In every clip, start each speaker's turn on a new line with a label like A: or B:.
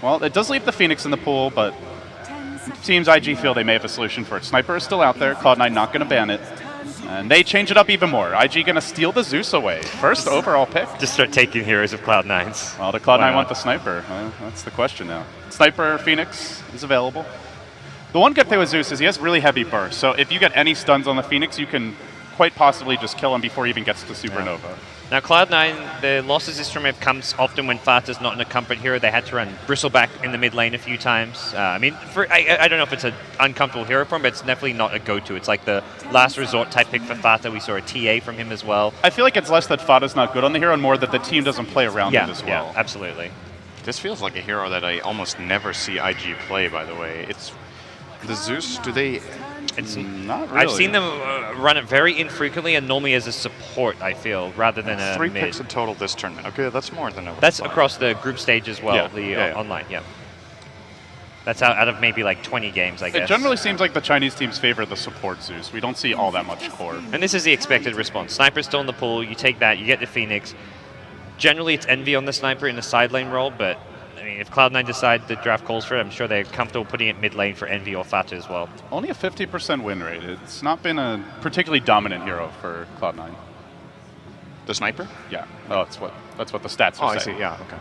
A: Well, it does leave the Phoenix in the pool, but it seems IG feel they may have a solution for it. Sniper is still out there. Cloud9 not going to ban it. And they change it up even more. IG going to steal the Zeus away. First overall pick.
B: Just start taking heroes of Cloud9's.
A: Well, the Cloud9 want the Sniper? That's the question now. Sniper Phoenix is available. The one good thing with Zeus is he has really heavy burst. So if you get any stuns on the Phoenix, you can quite possibly just kill him before he even gets to Supernova.
B: Yeah. Now Cloud9, the losses this tournament comes often when Fata's not in a comfort hero. They had to run Bristleback in the mid lane a few times. I mean, I don't know if it's an uncomfortable hero for him, but it's definitely not a go-to. It's like the last resort type pick for Fata. We saw a TA from him as well.
A: I feel like it's less that Fata's not good on the hero and more that the team doesn't play around it as well.
B: Yeah, absolutely.
C: This feels like a hero that I almost never see IG play, by the way. It's the Zeus, do they...
B: It's
A: not really.
B: I've seen them run it very infrequently and normally as a support, I feel, rather than a
C: 3
B: mid.
C: picks in total this tournament. Okay, that's more than I would
B: That's
C: thought.
B: across the group stage as well, online, That's out of maybe like 20 games, I guess.
A: It generally seems like the Chinese teams favor the support Zeus. We don't see all that much core.
B: And this is the expected response. Sniper's still in the pool, you take that, you get the Phoenix. Generally it's Envy on the Sniper in the side lane role, but I mean, if Cloud9 decide the draft calls for it, I'm sure they're comfortable putting it mid lane for Envy or Fata as well.
A: Only a 50% win rate. It's not been a particularly dominant hero for Cloud9.
C: The Sniper?
A: Yeah. Oh, that's what the stats are saying.
C: I see. Yeah, okay.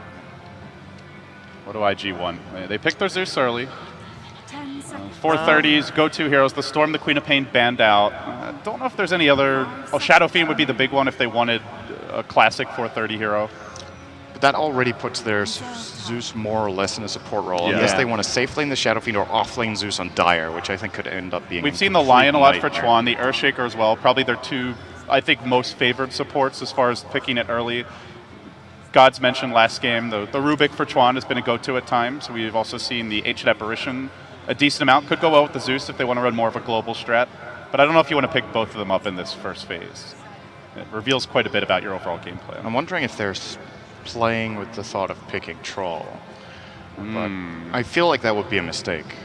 A: What do IG want? They picked their Zeus early. 430s, go-to heroes. The Storm, the Queen of Pain banned out. Don't know if there's any other... Oh, Shadow Fiend would be the big one if they wanted a classic 430 hero.
C: But that already puts their Zeus more or less in a support role, unless they want to safe lane the Shadow Fiend or off lane Zeus on Dire, which I think could end up being.
A: We've seen the Lion a lot for Chuan, the Earthshaker as well. Probably their two, I think, most favored supports as far as picking it early. Gods mentioned last game, the Rubik for Chuan has been a go-to at times. We've also seen the Ancient Apparition a decent amount. Could go well with the Zeus if they want to run more of a global strat. But I don't know if you want to pick both of them up in this first phase. It reveals quite a bit about your overall gameplay.
C: I'm wondering if there's playing with the thought of picking Troll. But I feel like that would be a mistake.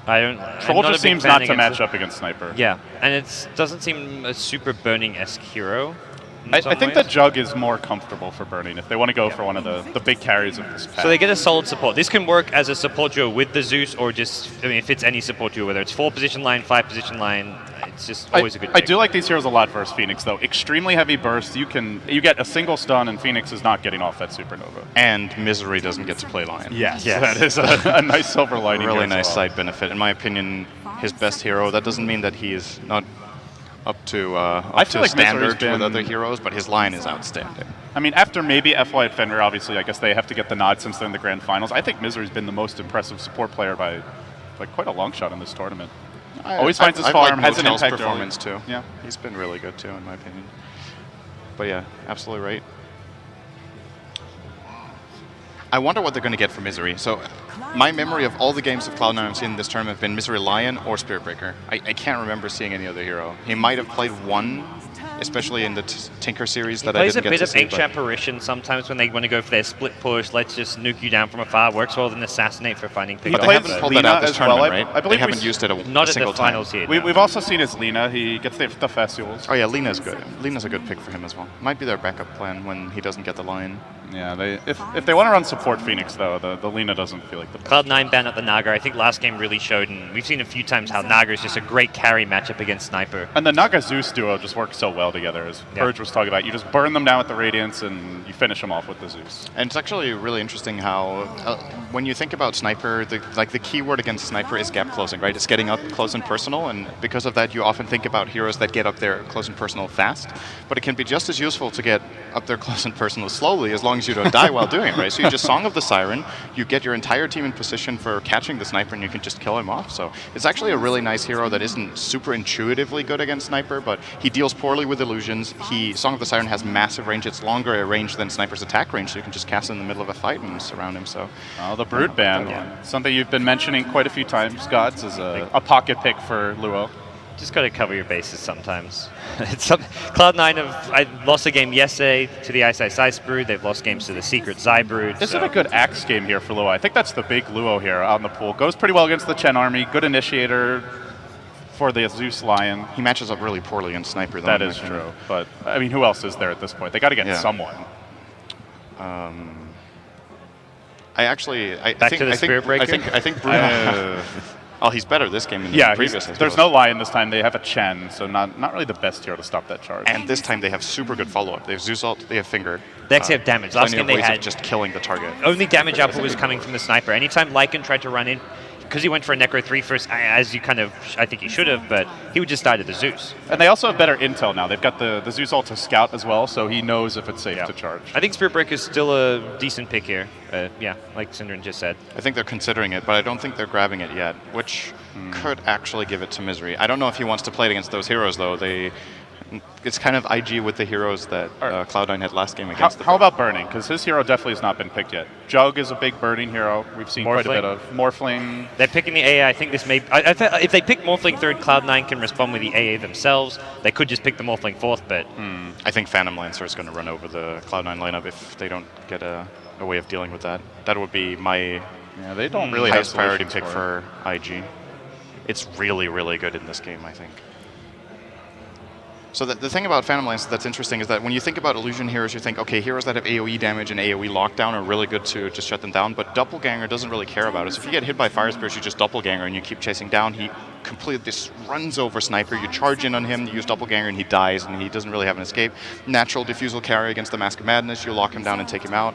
A: Troll just seems not to match up against Sniper.
B: Yeah, and it doesn't seem a super burning-esque hero.
A: I think the Jug is more comfortable for burning if they want to go for one of the big carries of this pack.
B: So they get a solid support. This can work as a support duo with the Zeus or just, I mean, if it's any support duo, whether it's 4-position line, 5-position line, it's just always a good pick.
A: I do like these heroes a lot versus Phoenix, though. Extremely heavy burst. You get a single stun, and Phoenix is not getting off that Supernova.
C: And Misery doesn't get to play Lion.
A: Yes. That is a nice silver lining.
C: Really nice side benefit. In my opinion, his best hero. That doesn't mean that he is not up to standard with other heroes, but his line is outstanding.
A: I mean, after maybe FY at Fenrir, obviously, I guess they have to get the nod since they're in the grand finals. I think Misery's been the most impressive support player by quite a long shot in this tournament. Always finds his farm, has an impact
C: performance too.
A: Yeah,
C: he's been really good too, in my opinion. But yeah, absolutely right. I wonder what they're going to get for Misery. So my memory of all the games of Cloud9 I've seen in this tournament have been Misery Lion or Spirit Breaker. I can't remember seeing any other hero. He might have played one, especially in the Tinker series that I didn't get to see.
B: He plays a bit of Ancient Apparition sometimes when they want to go for their split push. Let's just nuke you down from afar. Works well with an Assassinate for finding pickup.
C: But they haven't pulled that out this tournament, right?
A: I believe
C: they haven't used it a
B: not
C: single
B: at the finals
C: time.
B: here.
A: We've also seen his Lina. He gets the festivals.
C: Oh yeah, Lina's good. Lina's a good pick for him as well. Might be their backup plan when he doesn't get the Lion.
A: Yeah, if they want to run support Phoenix, though, the Lina doesn't feel like the best.
B: Cloud9 banned out the Naga. I think last game really showed, and we've seen a few times how Naga is just a great carry matchup against Sniper.
A: And the Naga-Zeus duo just works so well together, as Purge was talking about. You just burn them down with the Radiance, and you finish them off with the Zeus.
C: And it's actually really interesting how, when you think about Sniper, the key word against Sniper is gap closing, right? It's getting up close and personal, and because of that, you often think about heroes that get up there close and personal fast. But it can be just as useful to get up there close and personal slowly, as long as you don't die while doing it, right? So you just Song of the Siren, you get your entire team in position for catching the Sniper, and you can just kill him off. So it's actually a really nice hero that isn't super intuitively good against Sniper, but he deals poorly with illusions. Song of the Siren has massive range. It's longer a range than Sniper's attack range, so you can just cast it in the middle of a fight and surround him. So
A: the Brood ban, something you've been mentioning quite a few times, Gods, is a pocket pick for Luo.
B: Just got to cover your bases sometimes. Cloud9 I lost a game yesterday to the Ice Ice Ice Brood. They've lost games to the Secret Zai Brood.
A: This is a good Axe game here for Luo. I think that's the big Luo here out in the pool. Goes pretty well against the Chen army. Good initiator for the Zeus Lion.
C: He matches up really poorly against Sniper, though.
A: That is true. But, I mean, who else is there at this point? They got to get someone.
C: I
B: Back
C: think
B: to the
C: I
B: Spirit
C: think,
B: Breaker?
C: I think Bruno. Oh, he's better this game than
A: Yeah,
C: the previous. I
A: there's
C: suppose.
A: no Lion this time. They have a Chen, so not really the best hero to stop that charge.
C: And this time they have super good follow-up. They have Zeus ult, they have Finger.
B: They actually have damage. Last
C: Plenty
B: game
C: of
B: they
C: ways of
B: had
C: just killing the target.
B: only damage output was coming from the sniper. Anytime Lycan tried to run in, because he went for a Necro 3 first, as you kind of, I think he should have, but he would just die to the Zeus.
A: And they also have better intel now. They've got the Zeus ult to scout as well, so he knows if it's safe to charge.
B: I think Spirit Breaker is still a decent pick here. Yeah, like Synderen just said.
C: I think they're considering it, but I don't think they're grabbing it yet, which could actually give it to Misery. I don't know if he wants to play it against those heroes, though. It's kind of IG with the heroes that Cloud9 had last game against.
A: How about Burning? Because his hero definitely has not been picked yet. Jug is a big Burning hero. We've seen quite a bit of Morphling.
B: They're picking the AA. I think this may... if they pick Morphling third, Cloud9 can respond with the AA themselves. They could just pick the Morphling fourth, but...
C: I think Phantom Lancer is going to run over the Cloud9 lineup if they don't get a way of dealing with that. That would be my
A: they don't really have
C: highest priority pick
A: solutions
C: for IG. It's really, really good in this game, I think. So the thing about Phantom Lance that's interesting is that when you think about illusion heroes, you think, okay, heroes that have AoE damage and AoE lockdown are really good to just shut them down, but Doppelganger doesn't really care about it. So if you get hit by Fire Spears, you just Doppelganger and you keep chasing down. He completely just runs over Sniper. You charge in on him, you use Doppelganger, and he dies, and he doesn't really have an escape. Natural Diffusal carry against the Mask of Madness. You lock him down and take him out.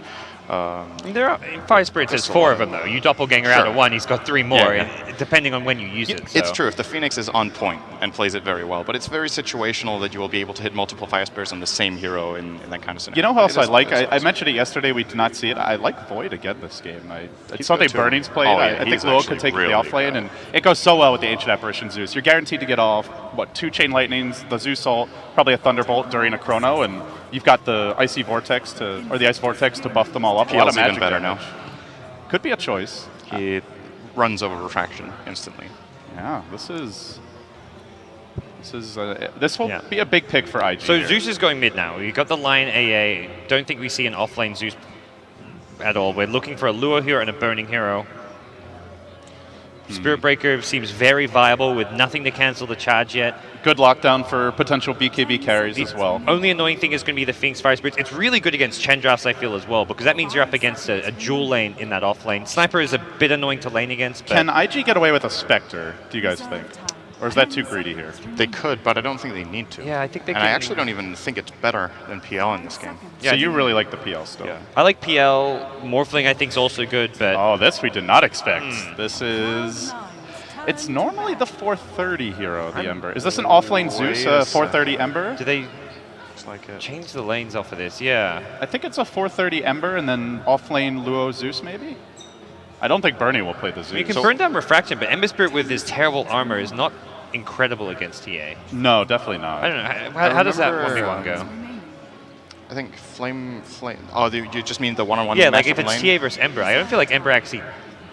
B: There are Fire Spirits has 4 of them though. You doppelganger out of 1, he's got 3 more,
C: Yeah.
B: depending on when you use it. So.
C: It's true if the Phoenix is on point and plays it very well, but it's very situational that you will be able to hit multiple Fire Spears on the same hero in that kind of scenario.
A: You know who else I like? I mentioned it yesterday. We did not see it. I like Void again this game. It's something Burning's played.
C: Oh, yeah,
A: I think Luo could take the off lane, and it goes so well with the Ancient Apparition Zeus. You're guaranteed to get off 2 Chain Lightnings, the Zeus ult, probably a Thunderbolt during a Chrono, and you've got the Icy Vortex to buff them all up. A lot of magic
C: better
A: damage.
C: now.
A: Could be a choice.
C: He runs over Refraction instantly.
A: Yeah, this will be a big pick for IG.
B: So
A: here.
B: Zeus is going mid now. You got the line AA. Don't think we see an offlane Zeus at all. We're looking for a Lure hero and a Burning hero. Spirit Breaker seems very viable with nothing to cancel the charge yet.
A: Good lockdown for potential BKB carries as well.
B: Only annoying thing is going to be the Phoenix Fire Spirits. It's really good against Chen drafts, I feel, as well, because that means you're up against a dual lane in that off lane. Sniper is a bit annoying to lane against. But
A: Can IG get away with a Spectre, do you guys think? Or is that too greedy here?
C: They could, but I don't think they need to.
B: Yeah, I think they
C: and
B: can.
C: I actually don't even think it's better than PL in this game.
A: So you really like the PL still?
C: Yeah.
B: I like PL. Morphling, I think, is also good, but...
A: Oh, this we did not expect. This is... It's normally the 430 hero, the Ember. Is this an offlane Zeus, 430 Ember?
B: Do they
C: like it.
B: change the lanes off of this? Yeah.
A: I think it's a 430 Ember and then offlane Luo Zeus, maybe? I don't think Bernie will play the Zeus.
B: You can burn down Refraction, but Ember Spirit with his terrible armor is not incredible against TA.
A: No, definitely not.
B: I don't know. How does that 1v1 go?
C: I think Flame... Oh, you just mean the one-on-one
B: Yeah, like
C: matchup
B: if it's
C: lane?
B: TA versus Ember, I don't feel like Ember actually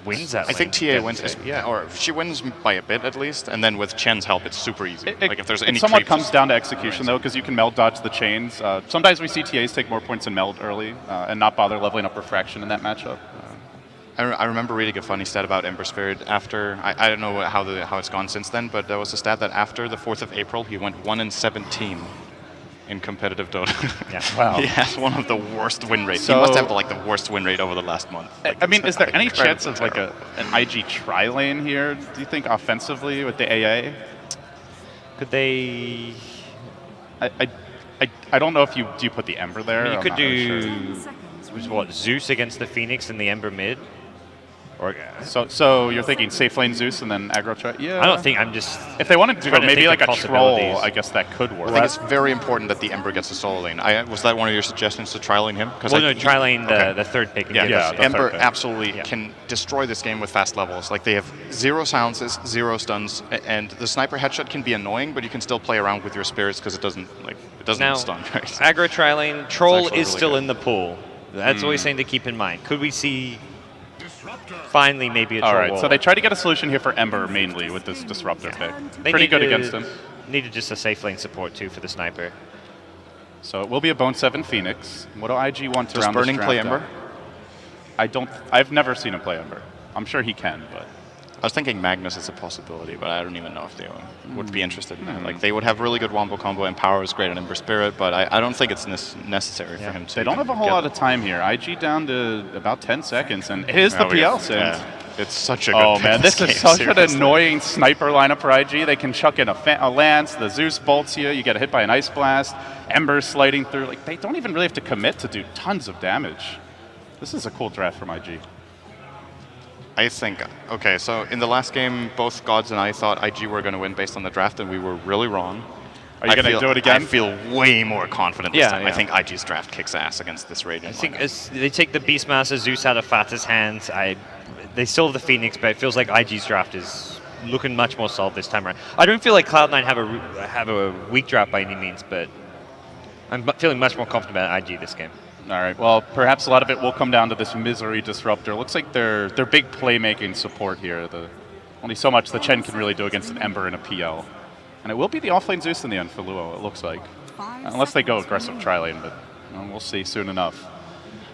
B: wins that
C: I think TA wins,
B: Yeah.
C: or she wins by a bit at least, and then with Chen's help, it's super easy. Like if there's any
A: it somewhat
C: creeps,
A: comes down to execution, though, because you can meld dodge the chains. Sometimes we see TAs take more points in meld early and not bother leveling up Refraction in that matchup.
C: I remember reading a funny stat about Ember Spirit after, I don't know how it's gone since then, but there was a stat that after the 4th of April, he went 1-17 in competitive Dota.
B: Yeah.
A: Wow.
C: He has one of the worst win rates.
A: So-
C: He must have the worst win rate over the last month.
A: I mean, is there any
C: incredibly
A: chance of like
C: terrible.
A: an IG tri-lane here, do you think, offensively with the AA?
B: Could they...
A: I don't know if do you put the Ember there?
B: You
A: I'm
B: could
A: not really
B: do...
A: sure.
B: Was what, Zeus against the Phoenix and the Ember mid? Or
A: So you're thinking safe lane Zeus and then aggro tri? Yeah.
B: I don't think I'm just...
A: If they wanted to go
B: trying to
A: maybe
B: think
A: like
B: of
A: a troll,
B: possibilities.
A: I guess that could work.
C: I think it's very important that the Ember gets a solo lane. Was that one of your suggestions to tri-lane him?
B: Well, no, tri-lane the third pick. And
C: Yeah,
B: get
A: the
C: Ember
A: third pick.
C: absolutely can destroy this game with fast levels. Like they have 0 silences, 0 stuns, and the sniper headshot can be annoying, but you can still play around with your spirits because it doesn't
B: Now,
C: stun. Right?
B: aggro tri-lane, troll
C: actually
B: is
C: really
B: still
C: good.
B: in the pool. That's always something to keep in mind. Could we see finally maybe a troll
A: All right,
B: wall?
A: so they try to get a solution here for Ember mainly with this Disruptor pick.
B: They
A: Pretty
B: need
A: good
B: to-
A: against him.
B: Needed just a safe lane support too for the sniper.
A: So it will be a Bone 7 Phoenix. What do IG want to
C: Does
A: round
C: Burning
A: this
C: play
A: draft
C: Ember?
A: out? I've never seen him play Ember. I'm sure he can, but
C: I was thinking Magnus is a possibility, but I don't even know if they would be interested in that. Like, they would have really good wombo combo, and power is great on Ember Spirit, but I don't think it's necessary for him to.
A: They don't have a whole lot of time here. IG down to about 10 seconds, and here's the PL Sins.
C: It's such a good
A: Oh man, this is such an
C: seriously.
A: annoying sniper lineup for IG. They can chuck in a Lance, the Zeus bolts you get hit by an Ice Blast, Ember sliding through. Like, they don't even really have to commit to do tons of damage. This is a cool draft from IG.
C: I think, okay, so in the last game, both Gods and I thought IG were going to win based on the draft, and we were really wrong.
A: Are you going to do it again?
C: I feel way more confident this time.
B: Yeah.
C: I think IG's draft kicks ass against this Radiant.
B: I think as they take the Beastmaster Zeus out of Fata's hands, they still have the Phoenix, but it feels like IG's draft is looking much more solid this time around. I don't feel like Cloud9 have a weak draft by any means, but I'm feeling much more confident about IG this game.
A: All right, well, perhaps a lot of it will come down to this Misery Disruptor. Looks like their big playmaking support here. Only so much the Chen can really do against an Ember and a PL. And it will be the offlane Zeus in the end for Luo, it looks like. Unless they go aggressive tri-lane, but we'll see soon enough.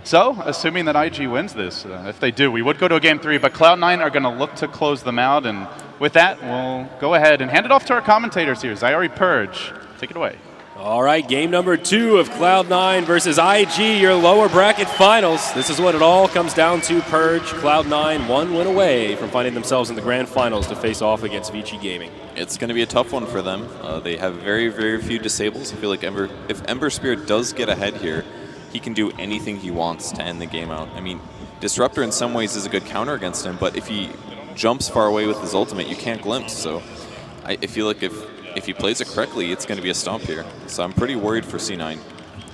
A: So, assuming that IG wins this, if they do, we would go to a game 3, but Cloud9 are going to look to close them out. And with that, we'll go ahead and hand it off to our commentators here. Zyori Purge, take it away.
D: All right, game number 2 of Cloud9 versus IG, your lower bracket finals. This is what it all comes down to. Purge, Cloud9, 1 win away from finding themselves in the grand finals to face off against Vici Gaming.
E: It's going to be a tough one for them. They have very, very few disables. I feel like if Ember Spirit does get ahead here, he can do anything he wants to end the game out. I mean, Disruptor in some ways is a good counter against him, but if he jumps far away with his ultimate, you can't glimpse. So I feel like if he plays it correctly, it's going to be a stomp here. So I'm pretty worried for C9.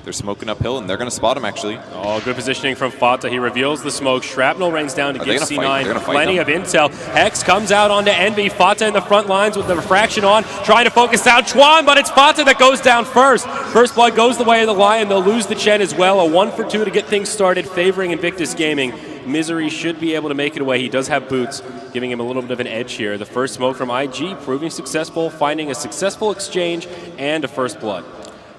E: They're smoking uphill, and they're going to spot him, actually.
D: Oh, good positioning from Fata. He reveals the smoke. Shrapnel rains down to give C9
E: fight
D: plenty of intel. Hex comes out onto Envy. Fata in the front lines with the refraction on, trying to focus down Chuan, but it's Fata that goes down first. First blood goes the way of the Lion. They'll lose the Chen as well. A 1 for 2 to get things started, favoring Invictus Gaming. Misery should be able to make it away. He does have boots, giving him a little bit of an edge here. The first smoke from IG proving successful, finding a successful exchange and a first blood.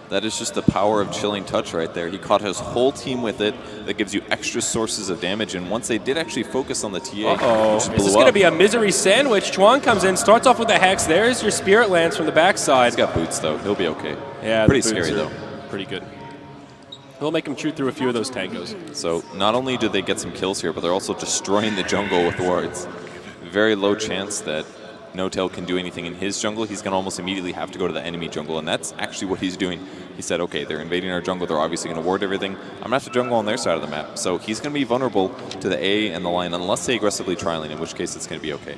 E: That is just the power of Chilling Touch right there. He caught his whole team with it. That gives you extra sources of damage. And once they did actually focus on the TA,
D: is this going to be a Misery sandwich? Chuan comes in, starts off with a Hex. There's your Spirit Lance from the backside.
E: He's got boots, though. He'll be okay.
D: Yeah,
E: pretty scary, though.
D: Pretty good. He'll make him shoot through a few of those tangos.
E: So not only do they get some kills here, but they're also destroying the jungle with wards. Very low chance that No-Tail can do anything in his jungle. He's going to almost immediately have to go to the enemy jungle, and that's actually what he's doing. He said, okay, they're invading our jungle. They're obviously going to ward everything. I'm going to have to jungle on their side of the map. So he's going to be vulnerable to the A and the line unless they aggressively tri-lane, in which case it's going to be okay.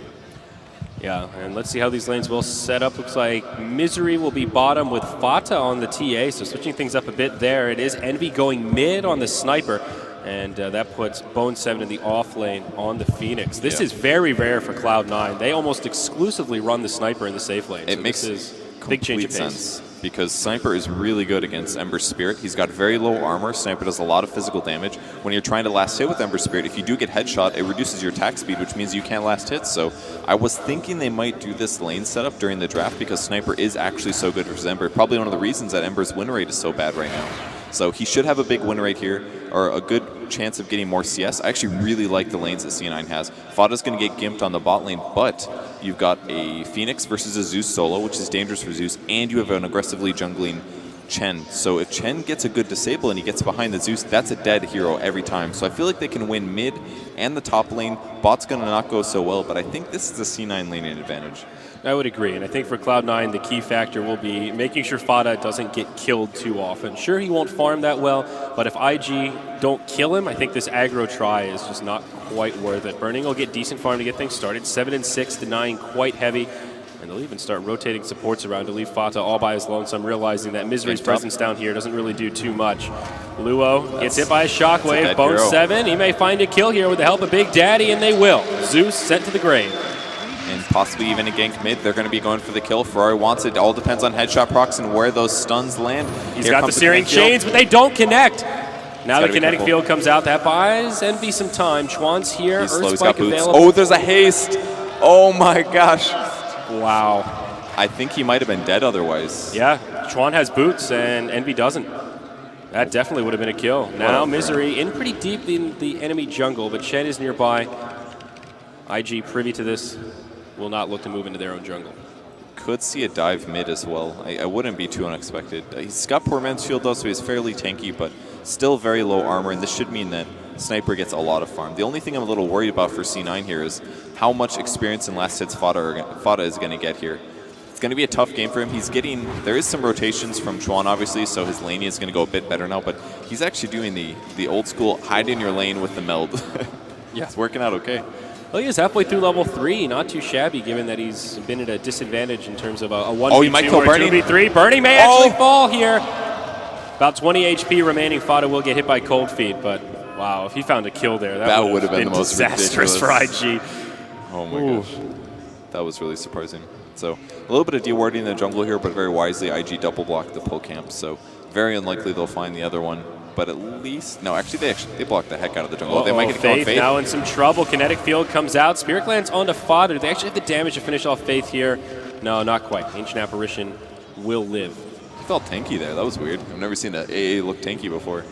D: Yeah, and let's see how these lanes will set up. Looks like Misery will be bottom with Fata on the TA, so switching things up a bit there. It is Envy going mid on the Sniper, and that puts Bone7 in the off lane on the Phoenix. This is very rare for Cloud9. They almost exclusively run the Sniper in the safe lane.
E: It
D: so
E: makes
D: this is big change of pace.
E: sense because Sniper is really good against Ember Spirit. He's got very low armor. Sniper does a lot of physical damage. When you're trying to last hit with Ember Spirit, if you do get headshot, it reduces your attack speed, which means you can't last hits. So I was thinking they might do this lane setup during the draft because Sniper is actually so good versus Ember. Probably one of the reasons that Ember's win rate is so bad right now. So he should have a big win rate here, or a good chance of getting more CS. I actually really like the lanes that C9 has. Fada's going to get gimped on the bot lane, but you've got a Phoenix versus a Zeus solo, which is dangerous for Zeus, and you have an aggressively jungling Chen. So if Chen gets a good disable and he gets behind the Zeus, that's a dead hero every time. So I feel like they can win mid and the top lane. Bot's going to not go so well, but I think this is a C9 laning advantage.
D: I would agree, and I think for Cloud9, the key factor will be making sure Fada doesn't get killed too often. Sure, he won't farm that well, but if IG don't kill him, I think this aggro try is just not quite worth it. Burning will get decent farm to get things started. 7 and 6, denying quite heavy, and they'll even start rotating supports around to leave Fata all by his lonesome, realizing that Misery's presence down here doesn't really do too much. Luo gets hit by a shockwave. Bone7, he may find a kill here with the help of Big Daddy, and they will. Zeus sent to the grave.
E: And possibly even a gank mid. They're going to be going for the kill. Ferrari wants it. All depends on headshot procs and where those stuns land.
D: He's got the searing chains, but they don't connect. Now the kinetic field comes out. That buys Envy some time. Chuan's here.
E: He's slow. He's got boots.
D: Available.
E: Oh, there's a haste. Oh my gosh.
D: Wow.
E: I think he might have been dead otherwise.
D: Yeah, Chuan has boots and Envy doesn't. That definitely would have been a kill. Now Misery in pretty deep in the enemy jungle, but Shen is nearby. IG privy to this, will not look to move into their own jungle.
E: Could see a dive mid as well. I wouldn't be too unexpected. He's got poor man's shield though, so he's fairly tanky, but still very low armor, and this should mean that Sniper gets a lot of farm. The only thing I'm a little worried about for C9 here is how much experience and last hits Fada is going to get here. It's going to be a tough game for him. There is some rotations from Chuan, obviously, so his laning is going to go a bit better now, but he's actually doing the old school hide in your lane with the meld.
D: Yeah.
E: It's working out okay.
D: Well, he is halfway through level 3. Not too shabby, given that he's been at a disadvantage in terms of a 1v2
E: Oh, he might kill
D: or
E: Burning.
D: 2v3. Burning may actually fall here. About 20 HP remaining. Fada will get hit by Cold Feet, but wow, if he found a kill there, that would have been
E: the most
D: disastrous for IG.
E: Oh my gosh. That was really surprising. So a little bit of dewarding in the jungle here, but very wisely, IG double blocked the pull camp. So very unlikely they'll find the other one. But at least, no, actually they blocked the heck out of the jungle. They might get
D: Faith
E: Faith
D: now in some trouble. Kinetic Field comes out. Spirit Glands onto Fada. Do they actually have the damage to finish off Faith here? No, not quite. Ancient Apparition will live.
E: He felt tanky there. That was weird. I've never seen an AA look tanky before.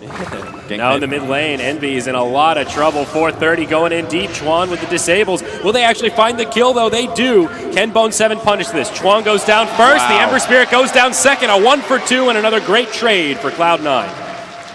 D: Now in the mid lane, Envy is in a lot of trouble. 430 going in deep. Chuan with the disables. Will they actually find the kill, though? They do. Can Bone 7 punish this? Chuan goes down first.
E: Wow.
D: The Ember Spirit goes down second. A 1-for-2 and another great trade for Cloud9.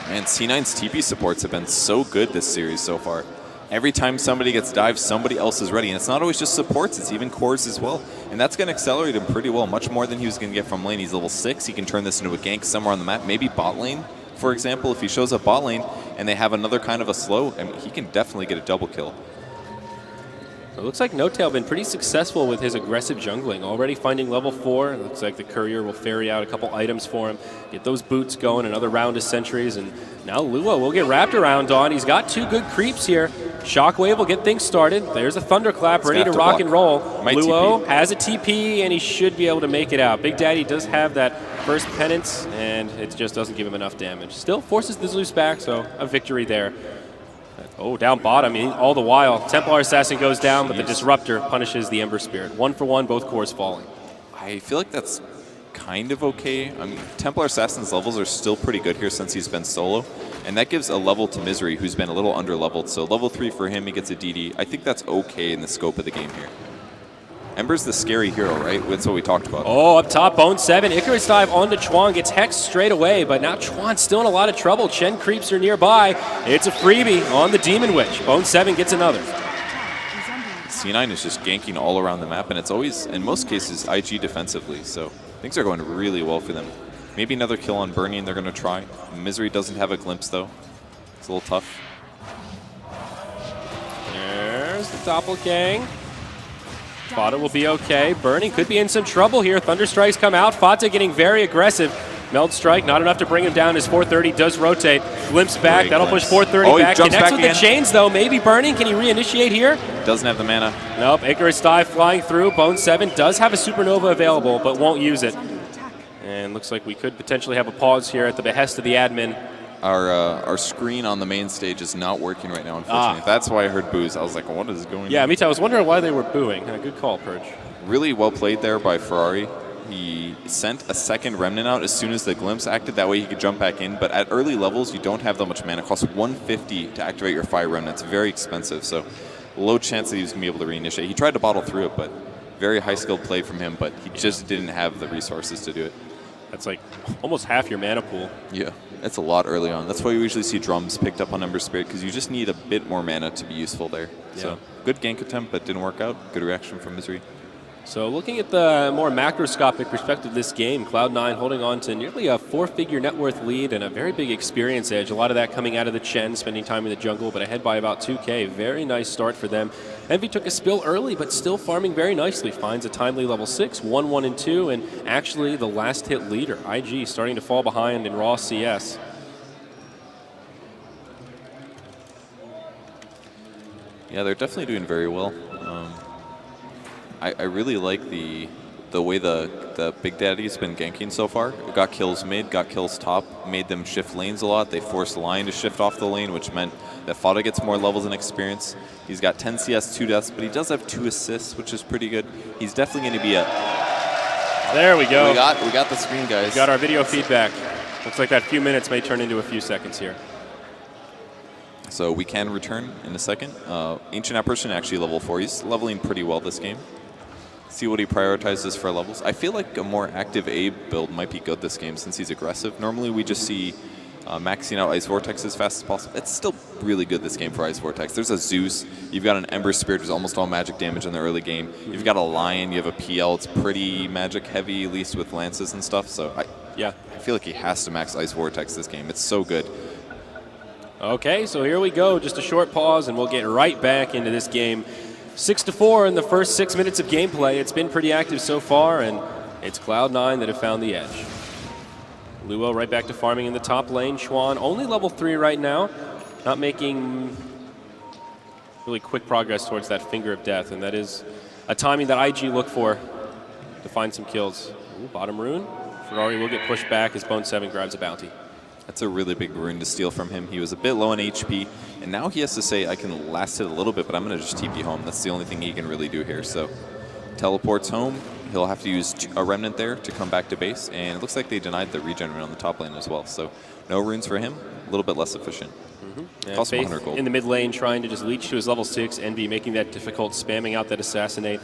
E: Man, C9's TP supports have been so good this series so far. Every time somebody gets dived, somebody else is ready. And it's not always just supports, it's even cores as well. And that's going to accelerate him pretty well, much more than he was going to get from lane. He's level 6. He can turn this into a gank somewhere on the map. Maybe bot lane, for example. If he shows up bot lane and they have another kind of a slow, I mean, he can definitely get a double kill.
D: It looks like No-Tail been pretty successful with his aggressive jungling. Already finding level 4. It looks like the courier will ferry out a couple items for him. Get those boots going, another round of sentries, and now Lua will get wrapped around on. He's got 2 good creeps here. Shockwave will get things started. There's a Thunderclap ready to rock and roll. Luo has a TP, and he should be able to make it out. Big Daddy does have that first penance, and it just doesn't give him enough damage. Still forces the Zeus back, so a victory there. Oh, down bottom, all the while. Templar Assassin goes down, but the Disruptor punishes the Ember Spirit. 1-for-1, both cores falling.
E: I feel like that's kind of okay. I mean, Templar Assassin's levels are still pretty good here since he's been solo, and that gives a level to Misery, who's been a little under-leveled. So level 3 for him, he gets a DD. I think that's okay in the scope of the game here. Ember's the scary hero, right? That's what we talked about.
D: Oh, up top, Bone 7. Icarus dive onto Chuan, gets hexed straight away, but now Chuan's still in a lot of trouble. Chen creeps are nearby. It's a freebie on the Demon Witch. Bone 7 gets another.
E: C9 is just ganking all around the map, and it's always, in most cases, IG defensively, so things are going really well for them. Maybe another kill on Burning they're going to try. Misery doesn't have a glimpse, though. It's a little tough.
D: There's the Doppelgang. Fada will be okay. Burning could be in some trouble here. Thunder Strikes come out. Fata getting very aggressive. Meld Strike, not enough to bring him down as 430 does rotate. Glimpse back,
E: Great
D: that'll
E: glimpse.
D: push 430 back.
E: Jumps
D: Connects
E: back
D: with
E: again.
D: the chains though. Maybe Burning, can he reinitiate here?
E: Doesn't have the mana.
D: Nope, Icarus dive flying through. Bone 7 does have a Supernova available, but won't use it. And looks like we could potentially have a pause here at the behest of the admin.
E: Our screen on the main stage is not working right now, unfortunately. That's why I heard boos. I was like, what is going on?
D: Yeah, me too. I was wondering why they were booing. Good call, Purge.
E: Really well played there by Ferrari. He sent a second Remnant out as soon as the Glimpse acted. That way he could jump back in. But at early levels, you don't have that much mana. It costs 150 to activate your Fire Remnant. It's very expensive, so low chance that he was going to be able to reinitiate. He tried to bottle through it, but very high-skilled play from him, but he just didn't have the resources to do it.
D: That's like almost half your mana pool.
E: Yeah, that's a lot early on. That's why we usually see drums picked up on Ember Spirit, because you just need a bit more mana to be useful there.
D: Yeah.
E: So good gank attempt, but didn't work out. Good reaction from Misery.
D: So looking at the more macroscopic perspective of this game, Cloud9 holding on to nearly a 4-figure net worth lead and a very big experience edge. A lot of that coming out of the Chen, spending time in the jungle, but ahead by about 2K. Very nice start for them. Envy took a spill early, but still farming very nicely. Finds a timely level 6, 1-1 and 2, and actually the last hit leader. IG starting to fall behind in raw CS.
E: Yeah, they're definitely doing very well. I really like the way the Big Daddy's been ganking so far. Got kills mid, got kills top, made them shift lanes a lot. They forced Lion to shift off the lane, which meant that Fada gets more levels and experience. He's got 10 CS, 2 deaths, but he does have 2 assists, which is pretty good. He's definitely going to be a...
D: There we go.
E: We got the screen, guys.
D: Got our video feedback. Looks like that few minutes may turn into a few seconds here.
E: So we can return in a second. Ancient Apparition actually level 4. He's leveling pretty well this game. See what he prioritizes for levels. I feel like a more active Abe build might be good this game since he's aggressive. Normally we just see maxing out Ice Vortex as fast as possible. It's still really good this game for Ice Vortex. There's a Zeus. You've got an Ember Spirit, who's almost all magic damage in the early game. You've got a Lion. You have a PL. It's pretty magic heavy, at least with lances and stuff. So I feel like he has to max Ice Vortex this game. It's so good.
D: Okay, so here we go. Just a short pause, and we'll get right back into this game. 6-4 in the first 6 minutes of gameplay. It's been pretty active so far, and it's Cloud9 that have found the edge. Luo right back to farming in the top lane. Chuan only level 3 right now, not making really quick progress towards that Finger of Death, and that is a timing that IG look for to find some kills. Ooh, bottom rune. Ferrari will get pushed back as Bone 7 grabs a bounty.
E: That's a really big rune to steal from him. He was a bit low in HP, and now he has to say, I can last it a little bit, but I'm going to just TP home. That's the only thing he can really do here. So teleports home. He'll have to use a Remnant there to come back to base, and it looks like they denied the regen rune on the top lane as well. So no runes for him, a little bit less efficient. Costs 100 gold.
D: In the mid lane, trying to just leech to his level 6, Envy making that difficult, spamming out that Assassinate.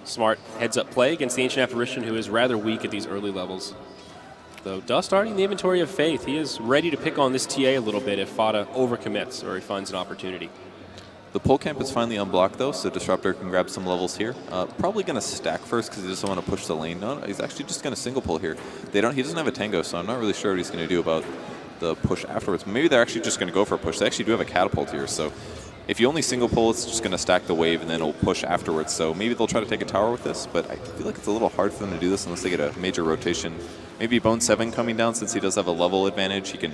D: Smart heads-up play against the Ancient Apparition, who is rather weak at these early levels. Though Dust starting the inventory of Faith, he is ready to pick on this TA a little bit if Fada overcommits or he finds an opportunity.
E: The pole camp is finally unblocked though, so Disruptor can grab some levels here. Probably going to stack first because he doesn't want to push the lane. No, he's actually just going to single pull here. He doesn't have a tango, so I'm not really sure what he's going to do about the push afterwards. Maybe they're actually just going to go for a push. They actually do have a catapult here, so if you only single pull, it's just going to stack the wave and then it'll push afterwards. So maybe they'll try to take a tower with this, but I feel like it's a little hard for them to do this unless they get a major rotation. Maybe Bone 7 coming down, since he does have a level advantage. He can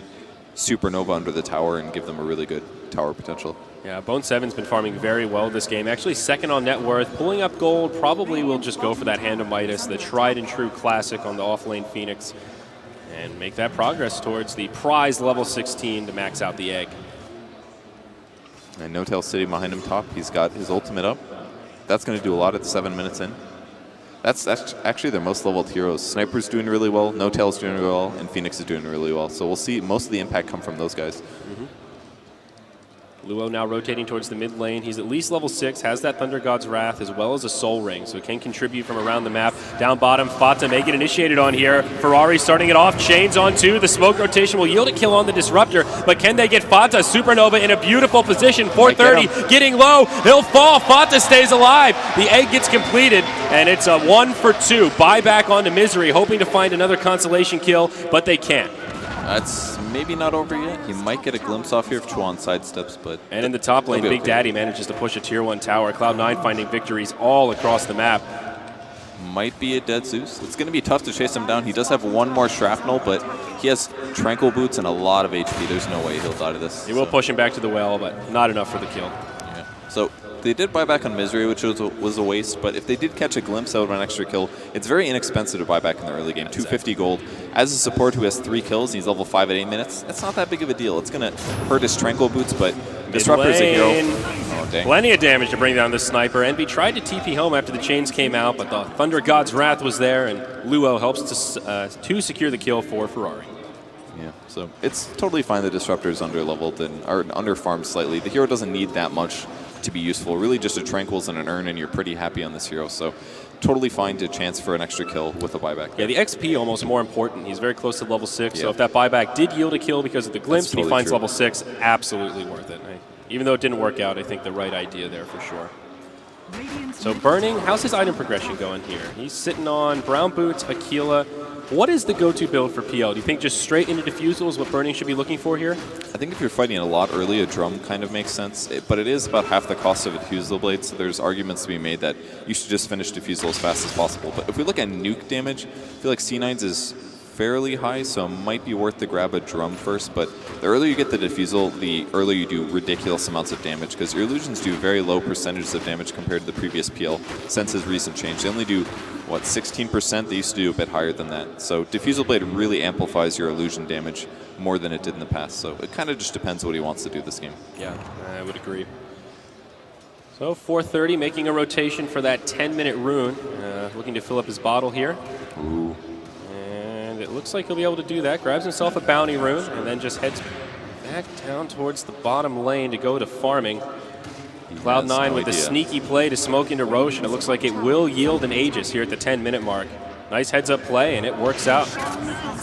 E: supernova under the tower and give them a really good tower potential.
D: Yeah, Bone 7's been farming very well this game. Actually second on net worth, pulling up gold. Probably will just go for that Hand of Midas, the tried and true classic on the offlane Phoenix, and make that progress towards the prize level 16 to max out the egg.
E: And No Tail sitting behind him top. He's got his ultimate up. That's going to do a lot at 7 minutes in. That's actually their most leveled heroes. Sniper's doing really well, No Tail's doing really well, and Phoenix is doing really well. So we'll see most of the impact come from those guys.
D: Luo now rotating towards the mid lane. He's at least level 6, has that Thunder God's Wrath as well as a Soul Ring, so he can contribute from around the map. Down bottom, Fata may get initiated on here. Ferrari starting it off, chains on 2. The smoke rotation will yield a kill on the Disruptor, but can they get Fata? Supernova in a beautiful position. 430 getting low. He'll fall. Fata stays alive. The egg gets completed, and it's a 1 for 2. Buyback onto Misery, hoping to find another consolation kill, but they can't.
E: That's maybe not over yet. He might get a glimpse off here if Chuan sidesteps, but...
D: And in the top lane, Big Daddy manages to push a tier 1 tower. Cloud9 finding victories all across the map.
E: Might be a dead Zeus. It's going to be tough to chase him down. He does have one more shrapnel, but he has Tranquil Boots and a lot of HP. There's no way he'll die to this.
D: He will push him back to the well, but not enough for the kill.
E: Yeah. So they did buy back on Misery, which was a waste, but if they did catch a glimpse out of an extra kill, it's very inexpensive to buy back in the early game. 250 gold. As a support who has 3 kills, and he's level 5 at 8 minutes, that's not that big of a deal. It's going to hurt his Tranquil Boots, but Disruptor's a hero. Oh, dang.
D: Plenty of damage to bring down the Sniper. Envy tried to TP home after the chains came out, but the Thunder God's Wrath was there, and Luo helps to secure the kill for Ferrari.
E: Yeah, so it's totally fine the Disruptor is under-leveled and or under-farmed slightly. The hero doesn't need that much to be useful. Really just a Tranquils and an Urn, and you're pretty happy on this hero. So totally fine to chance for an extra kill with a buyback.
D: Yeah, the XP almost more important. He's very close to level 6, so if that buyback did yield a kill because of the glimpse and he finds level 6, absolutely worth it. Even though it didn't work out, I think the right idea there for sure. So Burning, how's his item progression going here? He's sitting on Brown Boots, Aquila. What is the go-to build for PL? Do you think just straight into Diffusal is what Burning should be looking for here?
E: I think if you're fighting a lot early, a drum kind of makes sense, but it is about half the cost of a Diffusal Blade, so there's arguments to be made that you should just finish Diffusal as fast as possible. But if we look at nuke damage, I feel like C9's is fairly high, so it might be worth to grab a drum first, but the earlier you get the Diffusal, the earlier you do ridiculous amounts of damage, because your illusions do very low percentages of damage compared to the previous PL since his recent change. They only do, what, 16%? They used to do a bit higher than that. So Diffusal Blade really amplifies your illusion damage more than it did in the past, so it kind of just depends what he wants to do this game.
D: Yeah, I would agree. So 430 making a rotation for that 10-minute rune, looking to fill up his bottle here.
E: Ooh.
D: It looks like he'll be able to do that. Grabs himself a bounty rune and then just heads back down towards the bottom lane to go to farming. Cloud9 with a sneaky play to smoke into Roche, and it looks like it will yield an Aegis here at the 10-minute mark. Nice heads-up play, and it works out.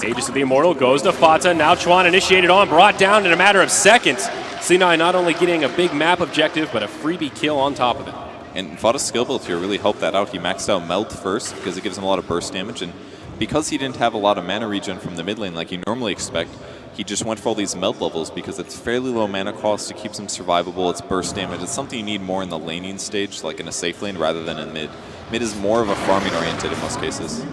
D: Aegis of the Immortal goes to Fata. Now Chuan initiated on, brought down in a matter of seconds. C9 not only getting a big map objective, but a freebie kill on top of it.
E: And Fata's skill build here really helped that out. He maxed out Meld first because it gives him a lot of burst damage, and because he didn't have a lot of mana regen from the mid lane like you normally expect, he just went for all these meld levels because it's fairly low mana cost. It keeps him survivable. It's burst damage. It's something you need more in the laning stage, like in a safe lane, rather than in mid. Mid is more of a farming oriented in most cases.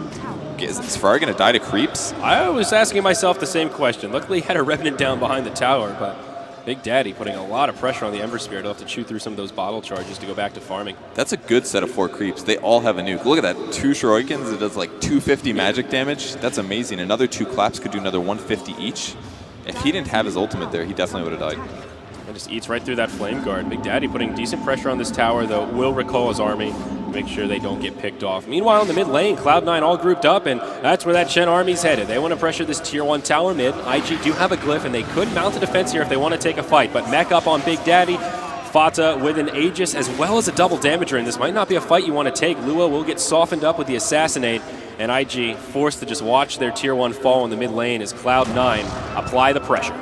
E: Okay, is Ferrari going to die to creeps?
D: I was asking myself the same question. Luckily, he had a Revenant down behind the tower, but Big Daddy putting a lot of pressure on the Ember Spirit. He'll have to chew through some of those bottle charges to go back to farming.
E: That's a good set of 4 creeps. They all have a nuke. Look at that. 2 Shurikens. It does like 250 magic damage. That's amazing. Another 2 claps could do another 150 each. If he didn't have his ultimate there, he definitely would have died.
D: And just eats right through that Flame Guard. Big Daddy putting decent pressure on this tower, though. Will recall his army, make sure they don't get picked off. Meanwhile, in the mid lane, Cloud9 all grouped up, and that's where that Chen army's headed. They want to pressure this tier 1 tower mid. IG do have a glyph, and they could mount a defense here if they want to take a fight. But mech up on Big Daddy. Fata with an Aegis as well as a double damager, and this might not be a fight you want to take. Lua will get softened up with the Assassinate, and IG forced to just watch their tier 1 fall in the mid lane as Cloud9 apply the pressure.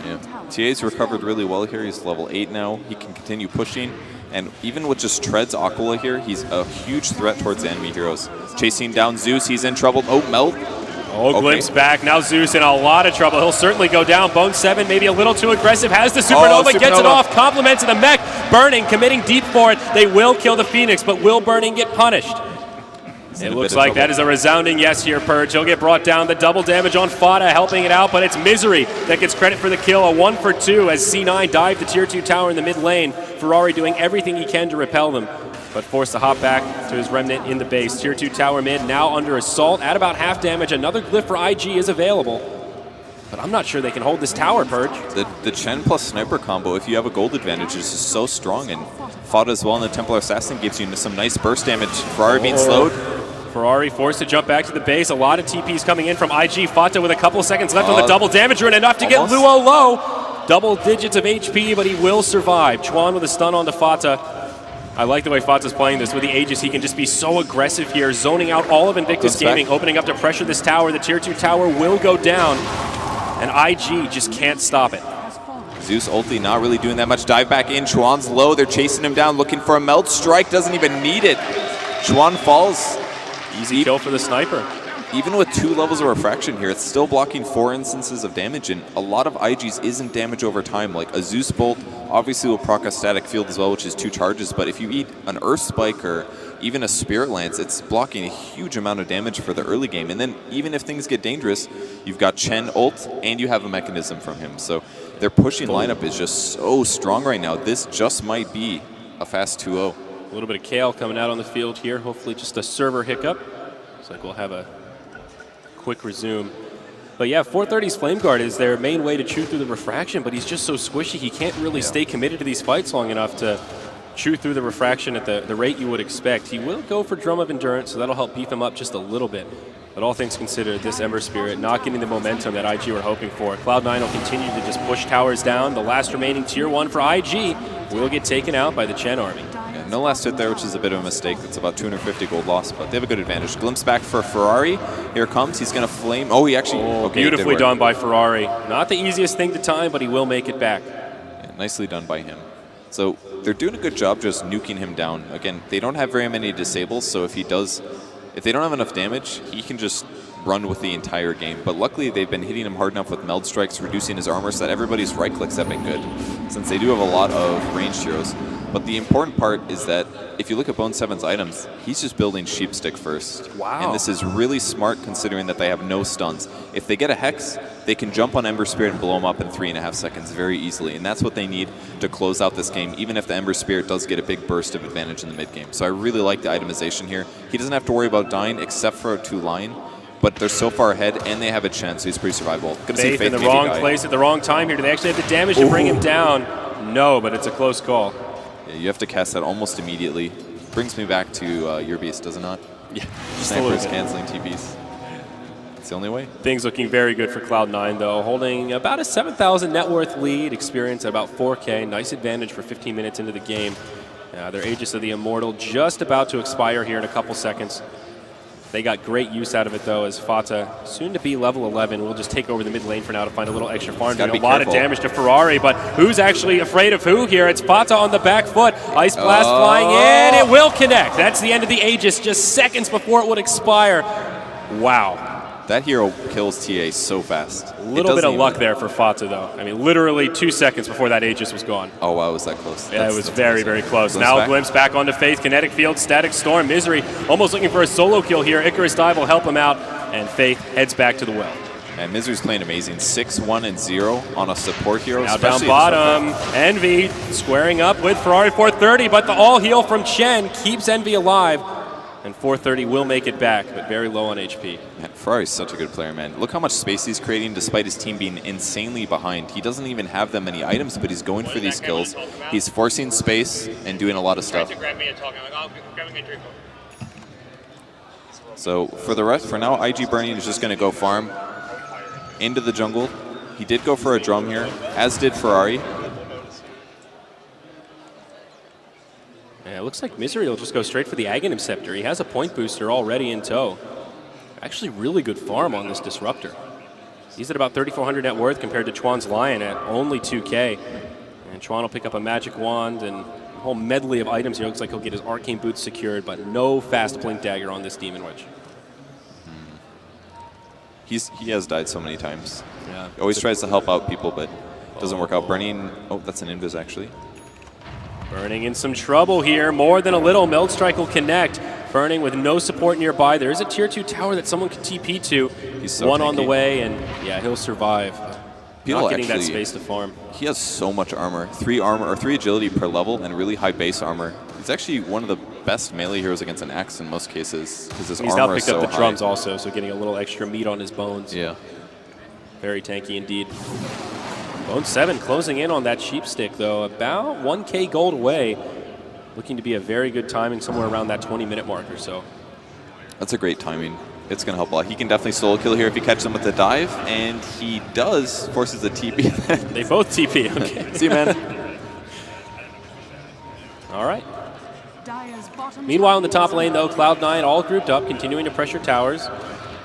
E: Yeah. TA's recovered really well here. He's level 8 now. He can continue pushing, and even with just Treads Aquila here, he's a huge threat towards the enemy heroes. Chasing down Zeus, he's in trouble. Oh, Meld.
D: Oh, okay. Glimpse back. Now Zeus in a lot of trouble. He'll certainly go down. Bone 7 maybe a little too aggressive. Has the Supernova, gets it off. Compliment to the mech. Burning, committing deep for it. They will kill the Phoenix, but will Burning get punished? It looks like that is a resounding yes here, Purge. He'll get brought down. The double damage on Fata helping it out, but it's Misery that gets credit for the kill. A 1 for 2 as C9 dive the tier 2 tower in the mid lane. Ferrari doing everything he can to repel them, but forced to hop back to his Remnant in the base. Tier 2 tower mid now under assault at about half damage. Another glyph for IG is available, but I'm not sure they can hold this tower, Purge.
E: The Chen plus Sniper combo, if you have a gold advantage, is just so strong, and Fata as well in the Templar Assassin gives you some nice burst damage. Ferrari being slowed.
D: Ferrari forced to jump back to the base. A lot of TPs coming in from IG. Fata with a couple seconds left on the double damager and enough to get Luo low. Double digits of HP, but he will survive. Chuan with a stun onto Fata. I like the way Fata's playing this. With the Aegis, he can just be so aggressive here, zoning out all of Invictus Gaming, opening up to pressure this tower. The tier 2 tower will go down, and IG just can't stop it.
E: Zeus ulti not really doing that much. Dive back in. Chuan's low. They're chasing him down, looking for a melt strike. Doesn't even need it. Chuan falls.
D: Easy kill for the sniper.
E: Even with 2 levels of refraction here, it's still blocking 4 instances of damage, and a lot of IG's isn't damage over time. Like a Zeus Bolt obviously will proc a static field as well, which is 2 charges, but if you eat an Earth Spike or even a Spirit Lance, it's blocking a huge amount of damage for the early game. And then even if things get dangerous, you've got Chen ult, and you have a mechanism from him. So their pushing lineup is just so strong right now. This just might be a fast 2-0.
D: A little bit of Kale coming out on the field here. Hopefully just a server hiccup. Looks like we'll have a quick resume. But yeah, 430's Flame Guard is their main way to chew through the refraction, but he's just so squishy, he can't really stay committed to these fights long enough to chew through the refraction at the rate you would expect. He will go for Drum of Endurance, so that'll help beef him up just a little bit. But all things considered, this Ember Spirit not getting the momentum that IG were hoping for. Cloud9 will continue to just push towers down. The last remaining tier 1 for IG will get taken out by the Chen army.
E: Yeah, no last hit there, which is a bit of a mistake. That's about 250 gold loss, but they have a good advantage. Glimpse back for Ferrari. Here comes. He's going to flame. Oh, he actually... okay,
D: beautifully done by Ferrari. Not the easiest thing to time, but he will make it back.
E: Yeah, nicely done by him. So they're doing a good job just nuking him down. Again, they don't have very many disables, so if they don't have enough damage, he can just run with the entire game. But luckily, they've been hitting him hard enough with meld strikes, reducing his armor, so that everybody's right clicks have been good, since they do have a lot of ranged heroes. But the important part is that if you look at Bone 7's items, he's just building Sheepstick first.
D: Wow.
E: And this is really smart considering that they have no stuns. If they get a Hex, they can jump on Ember Spirit and blow him up in 3.5 seconds very easily. And that's what they need to close out this game, even if the Ember Spirit does get a big burst of advantage in the mid game. So I really like the itemization here. He doesn't have to worry about dying except for a 2-line. But they're so far ahead, and they have a chance, so he's pretty survivable.
D: Faith in the wrong place at the wrong time here. Do they actually have the damage to bring him down? No, but it's a close call.
E: Yeah, you have to cast that almost immediately. Brings me back to your beast, does it not?
D: Yeah.
E: Snipers canceling TPs. the only way.
D: Things looking very good for Cloud9, though, holding about a 7,000 net worth lead, experience at about 4K. Nice advantage for 15 minutes into the game. Their Aegis of the Immortal just about to expire here in a couple seconds. They got great use out of it, though, as Fata, soon to be level 11, will just take over the mid lane for now to find a little extra farm. Doing a lot of damage to Ferrari, but who's actually afraid of who here? It's Fata on the back foot. Ice Blast flying in. It will connect. That's the end of the Aegis, just seconds before it would expire. Wow.
E: That hero kills TA so fast.
D: A little bit of luck there for Fata, though. I mean, literally 2 seconds before that Aegis was gone.
E: Oh, wow, was that close?
D: Yeah, it was very, very close. Now Glimpse back onto Faith. Kinetic Field, Static Storm, Misery almost looking for a solo kill here. Icarus Dive will help him out, and Faith heads back to the well.
E: And Misery's playing amazing. 6-1 and 0 on a support hero.
D: Now down bottom, Envy squaring up with Ferrari 430, but the all heal from Chen keeps Envy alive. And 430 will make it back, but very low on HP.
E: Man, Ferrari's such a good player, man. Look how much space he's creating despite his team being insanely behind. He doesn't even have that many items, but he's going for these kills. He's forcing space and doing a lot of stuff. So for the rest, for now, IG Burning is just going to go farm into the jungle. He did go for a drum here, as did Ferrari.
D: Yeah, it looks like Misery will just go straight for the Aghanim Scepter. He has a point booster already in tow. Actually really good farm on this Disruptor. He's at about 3,400 net worth compared to Chuan's Lion at only 2K. And Chuan will pick up a Magic Wand and a whole medley of items here. Looks like he'll get his Arcane Boots secured, but no fast Blink Dagger on this Demon Witch.
E: He has died so many times.
D: Yeah.
E: Always tries to help out people, but doesn't work out. Burning, oh, that's an Invis actually.
D: Burning in some trouble here, more than a little. Meld Strike will connect. Burning with no support nearby. There is a tier 2 tower that someone can TP to.
E: He's so
D: one
E: tanky.
D: on the way, and yeah, he'll survive. Not getting that space to farm.
E: He has so much armor. 3 armor or 3 agility per level and really high base armor. He's actually one of the best melee heroes against an axe in most cases because his
D: He's
E: armor
D: now
E: is
D: picked
E: so
D: up the
E: high.
D: drums also, so getting a little extra meat on his bones.
E: Yeah.
D: Very tanky indeed. Bone 7 closing in on that sheep stick, though, about 1K gold away. Looking to be a very good timing, somewhere around that 20-minute mark or so.
E: That's a great timing. It's going to help a lot. He can definitely solo kill here if he catches him with the dive, and he does, forces the TP.
D: They both TP, okay.
E: See you, man.
D: All right. Meanwhile, in the top lane, though, Cloud9 all grouped up, continuing to pressure towers.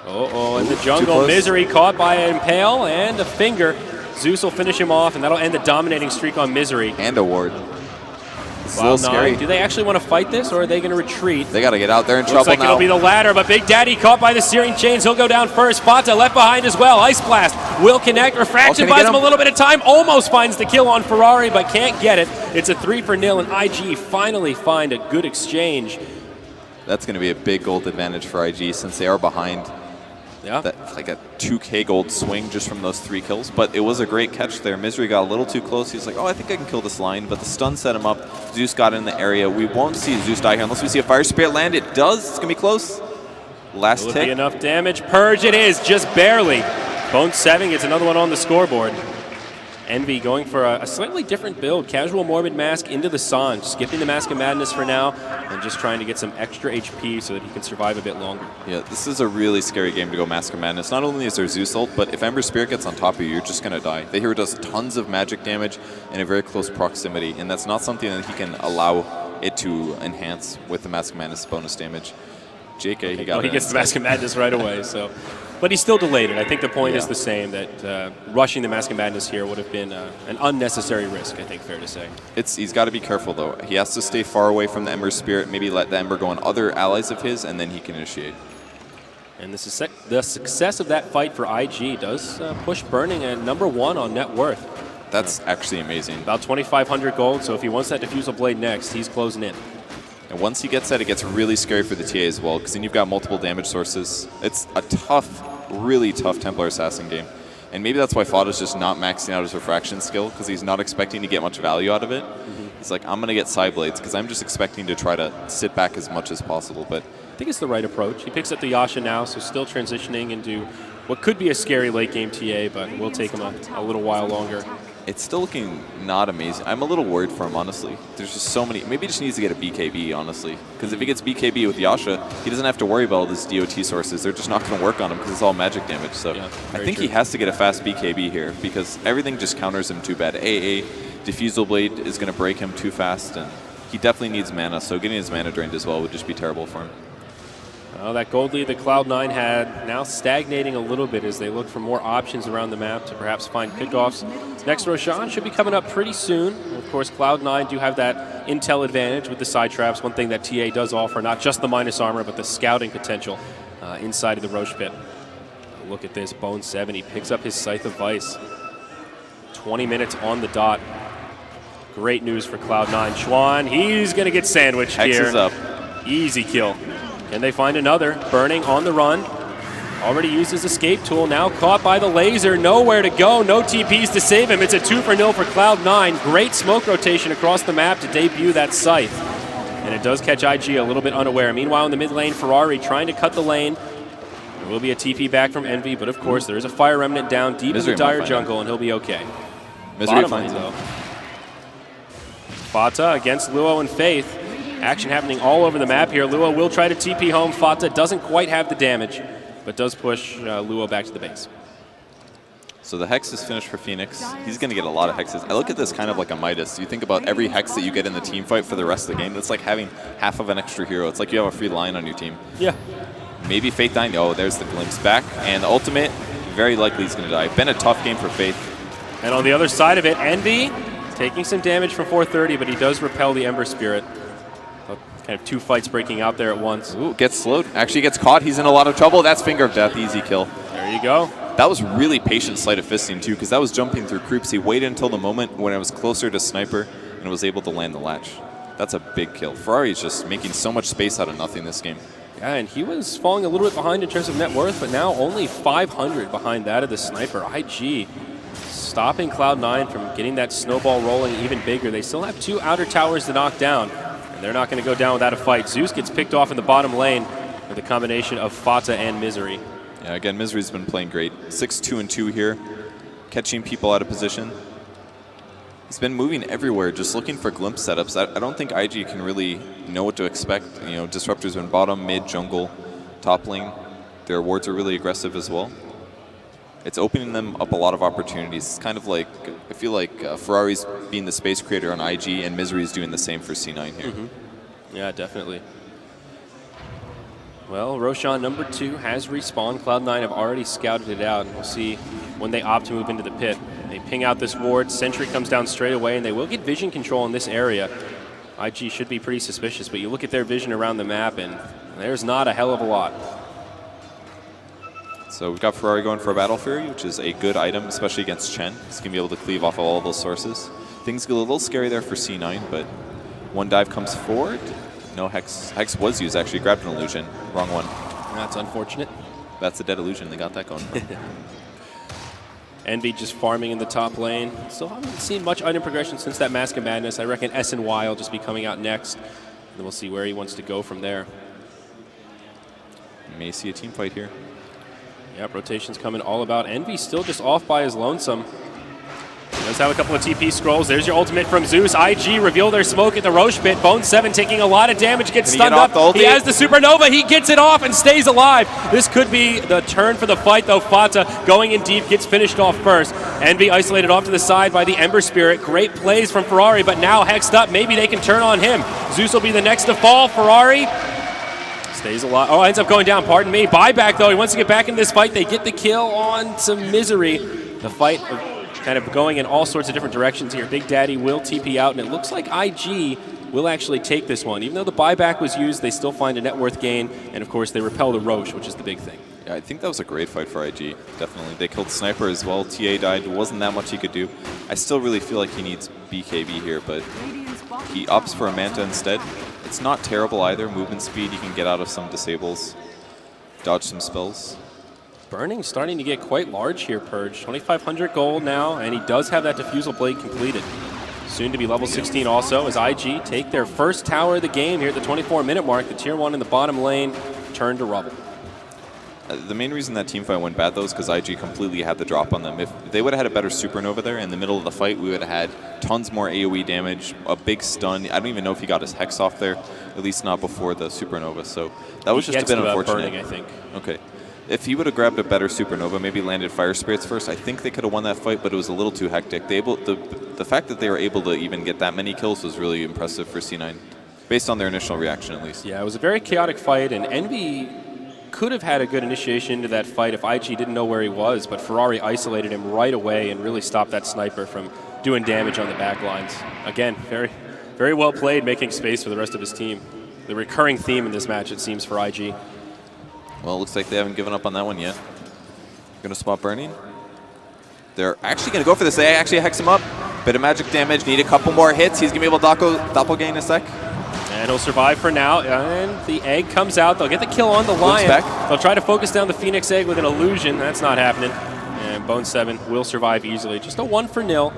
D: In the jungle, Misery caught by an Impale and a Finger. Zeus will finish him off, and that'll end the dominating streak on Misery.
E: And a ward. It's a little scary.
D: Do they actually want to fight this, or are they going to retreat?
E: They got to get out there in
D: Looks
E: trouble
D: like
E: now.
D: it'll be the latter, but Big Daddy caught by the Searing Chains. He'll go down first. Fata left behind as well. Ice Blast will connect. Refraction buys him a little bit of time. Almost finds the kill on Ferrari, but can't get it. It's a 3-0, and IG finally find a good exchange.
E: That's going to be a big gold advantage for IG since they are behind.
D: Yeah.
E: That, like a 2K gold swing just from those 3 kills. But it was a great catch there. Misery got a little too close. He's like, oh, I think I can kill this line. But the stun set him up. Zeus got in the area. We won't see Zeus die here unless we see a Fire Spirit land. It does. It's going to be close. Last
D: Will it
E: tick.
D: be enough damage? Purge it is, just barely. Bone 7 gets another one on the scoreboard. Envy going for a slightly different build. Casual Morbid Mask into the Sange. Skipping the Mask of Madness for now and just trying to get some extra HP so that he can survive a bit longer.
E: Yeah, this is a really scary game to go Mask of Madness. Not only is there Zeus ult, but if Ember Spirit gets on top of you, you're just going to die. The hero does tons of magic damage in a very close proximity, and that's not something that he can allow it to enhance with the Mask of Madness bonus damage. JK, he got it.
D: He gets the Mask of Madness right away, so. But he still delayed it. I think the point is the same, that rushing the Mask of Madness here would have been an unnecessary risk, I think, fair to say.
E: He's got to be careful, though. He has to stay far away from the Ember Spirit, maybe let the Ember go on other allies of his, and then he can initiate.
D: And the success of that fight for IG does push Burning at #1 on net worth.
E: That's actually amazing.
D: About 2,500 gold, so if he wants that Diffusal Blade next, he's closing in.
E: And once he gets that, it gets really scary for the TA as well, because then you've got multiple damage sources. It's a tough, really tough Templar Assassin game. And maybe that's why Fada's just not maxing out his refraction skill, because he's not expecting to get much value out of it. He's like, I'm going to get side blades, because I'm just expecting to try to sit back as much as possible. But
D: I think it's the right approach. He picks up the Yasha now, so still transitioning into what could be a scary late game TA, but will take him a little while longer.
E: It's still looking not amazing. I'm a little worried for him, honestly. There's just so many. Maybe he just needs to get a BKB, honestly. Because if he gets BKB with Yasha, he doesn't have to worry about all his DOT sources. They're just not going to work on him because it's all magic damage. So
D: Yeah,
E: I think he has to get a fast BKB here because everything just counters him too bad. AA, Diffusal Blade is going to break him too fast, and he definitely needs mana. So getting his mana drained as well would just be terrible for him.
D: Well, that gold lead that Cloud9 had now stagnating a little bit as they look for more options around the map to perhaps find pickoffs. Next, Roshan should be coming up pretty soon. Of course, Cloud9 do have that intel advantage with the side traps. One thing that TA does offer, not just the minus armor, but the scouting potential inside of the Roche pit. Look at this, Bone 7, he picks up his Scythe of Vice. 20 minutes on the dot. Great news for Cloud9. Chuan, he's going to get sandwiched
E: Hex
D: here.
E: is up.
D: Easy kill. Can they find another? Burning on the run. Already used his escape tool. Now caught by the laser. Nowhere to go. No TPs to save him. It's a 2-for-0 for Cloud9. Great smoke rotation across the map to debut that Scythe. And it does catch IG a little bit unaware. Meanwhile, in the mid lane, Ferrari trying to cut the lane. There will be a TP back from Envy, but of course, there is a Fire Remnant down deep
E: Misery
D: in the dire
E: might find
D: jungle, and he'll be okay.
E: Misery
D: Bottom
E: finds
D: lane,
E: him.
D: though. Fata against Luo and Faith. Action happening all over the map here. Luo will try to TP home. Fata doesn't quite have the damage, but does push Luo back to the base.
E: So the Hex is finished for Phoenix. He's going to get a lot of Hexes. I look at this kind of like a Midas. You think about every Hex that you get in the team fight for the rest of the game. It's like having half of an extra hero. It's like you have a free line on your team.
D: Yeah.
E: Maybe Faith dying. Oh, there's the glimpse back. And the ultimate, very likely he's going to die. Been a tough game for Faith.
D: And on the other side of it, Envy taking some damage from 430, but he does repel the Ember Spirit. Kind of two fights breaking out there at once.
E: Ooh, gets slowed. Actually gets caught. He's in a lot of trouble. That's Finger of Death. Easy kill.
D: There you go.
E: That was really patient sleight of fisting too, because that was jumping through creeps. He waited until the moment when it was closer to Sniper and was able to land the latch. That's a big kill. Ferrari's just making so much space out of nothing this game.
D: Yeah, and he was falling a little bit behind in terms of net worth, but now only 500 behind that of the Sniper. IG stopping Cloud9 from getting that snowball rolling even bigger. They still have 2 outer towers to knock down, and they're not going to go down without a fight. Zeus gets picked off in the bottom lane with a combination of Fata and Misery.
E: Yeah, again, Misery's been playing great. 6-2-2 here, catching people out of position. He's been moving everywhere, just looking for glimpse setups. I don't think IG can really know what to expect. You know, Disruptor's been bottom, mid, jungle, top lane. Their wards are really aggressive as well. It's opening them up a lot of opportunities. It's kind of like, I feel like Ferrari's being the space creator on IG, and Misery's doing the same for C9 here.
D: Yeah, definitely. Well, Roshan number 2 has respawned. Cloud9 have already scouted it out, and we'll see when they opt to move into the pit. They ping out this ward, Sentry comes down straight away, and they will get vision control in this area. IG should be pretty suspicious, but you look at their vision around the map, and there's not a hell of a lot.
E: So we've got Ferrari going for a Battle Fury, which is a good item, especially against Chen. He's going to be able to cleave off of all of those sources. Things get a little scary there for C9, but one dive comes forward. No, Hex was used, actually. Grabbed an illusion. Wrong one.
D: That's unfortunate.
E: That's a dead illusion. They got that going.
D: Envy just farming in the top lane. Still haven't seen much item progression since that Mask of Madness. I reckon S and Y will just be coming out next. And then we'll see where he wants to go from there.
E: You may see a team fight here.
D: Yep, rotation's coming all about. Envy still just off by his lonesome. He does have a couple of TP scrolls. There's your ultimate from Zeus. IG reveal their smoke at the Roche pit. Bone 7 taking a lot of damage, gets stunned up. He has the supernova. He gets it off and stays alive. This could be the turn for the fight, though. Fata going in deep, gets finished off first. Envy isolated off to the side by the Ember Spirit. Great plays from Ferrari, but now hexed up. Maybe they can turn on him. Zeus will be the next to fall. Ferrari stays alive. Oh, ends up going down, pardon me. Buyback, though. He wants to get back in this fight. They get the kill on some Misery. The fight kind of going in all sorts of different directions here. Big Daddy will TP out, and it looks like IG will actually take this one. Even though the buyback was used, they still find a net worth gain, and of course they repel the Roche, which is the big thing.
E: Yeah, I think that was a great fight for IG, definitely. They killed Sniper as well. TA died. There wasn't that much he could do. I still really feel like he needs BKB here, but he opts for a Manta instead. It's not terrible either. Movement speed, you can get out of some disables, dodge some spells.
D: Burning starting to get quite large here, Purge. 2,500 gold now, and he does have that Diffusal Blade completed. Soon to be level 16 also, as IG take their first tower of the game here at the 24-minute mark. The tier 1 in the bottom lane turn to rubble.
E: The main reason that team fight went bad, though, is because IG completely had the drop on them. If they would have had a better Supernova there in the middle of the fight, we would have had tons more AoE damage, a big stun. I don't even know if he got his Hex off there, at least not before the Supernova. So that was just a bit unfortunate.
D: Burning, I think.
E: Okay. If he would have grabbed a better Supernova, maybe landed Fire Spirits first, I think they could have won that fight, but it was a little too hectic. The fact that they were able to even get that many kills was really impressive for C9, based on their initial reaction at least.
D: Yeah, it was a very chaotic fight, and Envy could have had a good initiation into that fight if IG didn't know where he was, but Ferrari isolated him right away and really stopped that sniper from doing damage on the back lines. Again, very, very well played, making space for the rest of his team. The recurring theme in this match, it seems, for IG.
E: Well, it looks like they haven't given up on that one yet. Going to spot burning. They're actually going to go for this. They actually hex him up. Bit of magic damage. Need a couple more hits. He's going to be able to doppelganger in a sec.
D: And he'll survive for now. And the egg comes out. They'll get the kill on the Lion. They'll try to focus down the Phoenix egg with an illusion. That's not happening. And Bone 7 will survive easily. Just a 1-0.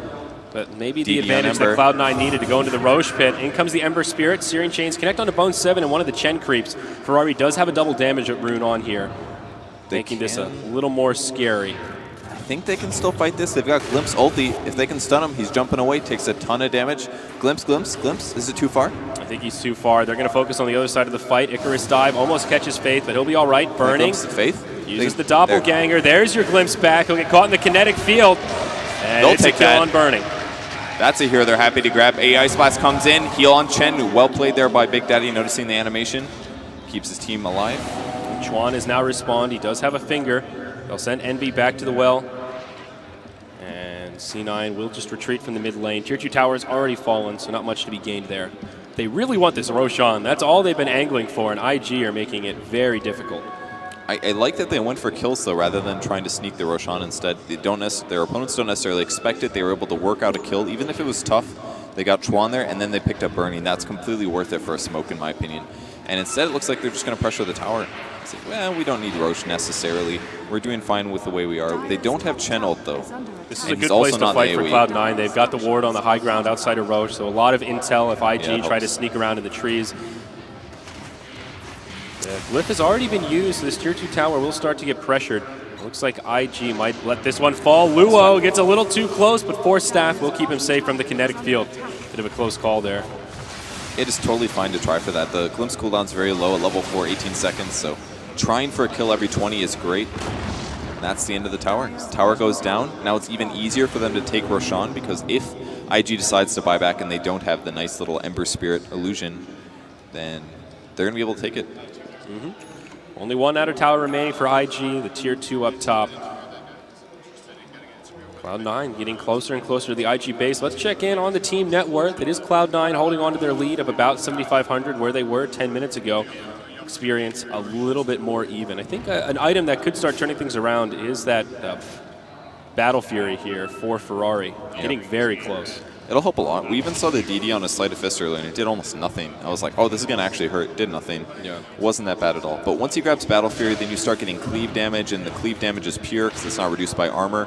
D: But maybe the advantage that Cloud9 needed to go into the Roche pit. In comes the Ember Spirit. Searing Chains connect onto Bone 7 and one of the Chen creeps. Ferrari does have a double damage rune on here, making this a little more scary.
E: I think they can still fight this. They've got Glimpse ulti. If they can stun him, he's jumping away, takes a ton of damage. Glimpse, Glimpse, Glimpse. Is it too far?
D: I think he's too far. They're going to focus on the other side of the fight. Icarus dive almost catches Faith, but he'll be all right. Burning.
E: Faith?
D: Uses the doppelganger. There's your Glimpse back. He'll get caught in the kinetic field. And
E: they'll
D: it's
E: take
D: a kill
E: that.
D: on Burning.
E: That's a hero they're happy to grab. AI Splash comes in. Heal on Chen. Well played there by Big Daddy, noticing the animation. Keeps his team alive.
D: Chuan is now respawned. He does have a finger. They'll send Envy back to the well. And C9 will just retreat from the mid lane. Tier 2 tower has already fallen, so not much to be gained there. They really want this Roshan. That's all they've been angling for, and IG are making it very difficult.
E: I like that they went for kills, though, rather than trying to sneak the Roshan instead. Their opponents don't necessarily expect it. They were able to work out a kill. Even if it was tough, they got Chuan there, and then they picked up Burning. That's completely worth it for a smoke, in my opinion. And instead, it looks like they're just going to pressure the tower. It's like, well, we don't need Roche necessarily. We're doing fine with the way we are. They don't have Chen ult, though.
D: This is a good place to fight for Cloud9. They've got the ward on the high ground outside of Roche, so a lot of intel if IG try to sneak around in the trees. The glyph has already been used, so this tier 2 tower will start to get pressured. Looks like IG might let this one fall. Luo gets a little too close, but Force Staff will keep him safe from the kinetic field. Bit of a close call there.
E: It is totally fine to try for that. The Glimpse cooldown's very low at level 4, 18 seconds, so trying for a kill every 20 is great. And that's the end of the tower. The tower goes down. Now it's even easier for them to take Roshan, because if IG decides to buy back and they don't have the nice little Ember Spirit illusion, then they're going to be able to take it.
D: Only one outer tower remaining for IG, the tier 2 up top. Cloud9 getting closer and closer to the IG base. Let's check in on the team net worth. It is Cloud9 holding on to their lead of about 7,500, where they were 10 minutes ago. Experience a little bit more even. I think an item that could start turning things around is that Battle Fury here for Ferrari. Getting very close.
E: It'll help a lot. We even saw the DD on a Sleight of Fist earlier, and it did almost nothing. I was like, oh, this is going to actually hurt. It did nothing. Yeah. It wasn't that bad at all. But once he grabs Battle Fury, then you start getting cleave damage, and the cleave damage is pure because it's not reduced by armor.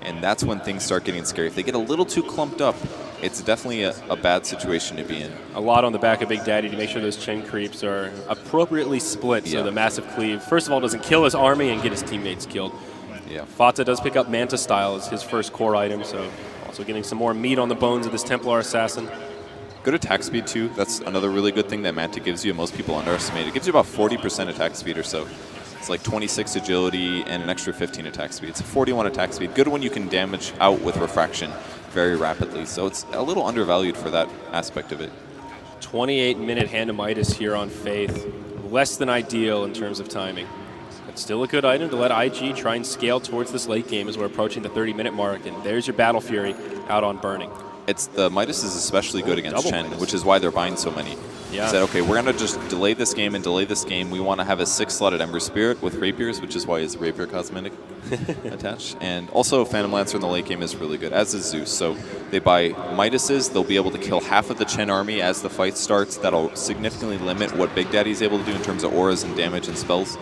E: And that's when things start getting scary. If they get a little too clumped up, it's definitely a bad situation to be in. A
D: lot on the back of Big Daddy to make sure those Chen creeps are appropriately split, so the massive cleave, first of all, doesn't kill his army and get his teammates killed.
E: Yeah.
D: Fata does pick up Manta Style as his first core item, so also getting some more meat on the bones of this Templar Assassin.
E: Good attack speed, too. That's another really good thing that Manta gives you, and most people underestimate. It gives you about 40% attack speed or so. It's like 26 agility and an extra 15 attack speed. It's a 41 attack speed. Good when you can damage out with refraction very rapidly. So it's a little undervalued for that aspect of it.
D: 28-minute Hand-to-Midas here on Faith. Less than ideal in terms of timing. But still a good item to let IG try and scale towards this late game as we're approaching the 30-minute mark. And there's your Battle Fury out on Burning.
E: The Midas is especially good against Chen, which is why they're buying so many.
D: Yeah.
E: Said, okay, we're going to just delay this game and delay this game. We want to have a 6-slotted Ember Spirit with Rapiers, which is why his Rapier cosmetic attached. And also Phantom Lancer in the late game is really good, as is Zeus. So they buy Midases. They'll be able to kill half of the Chen army as the fight starts. That'll significantly limit what Big Daddy's able to do in terms of auras and damage and spells.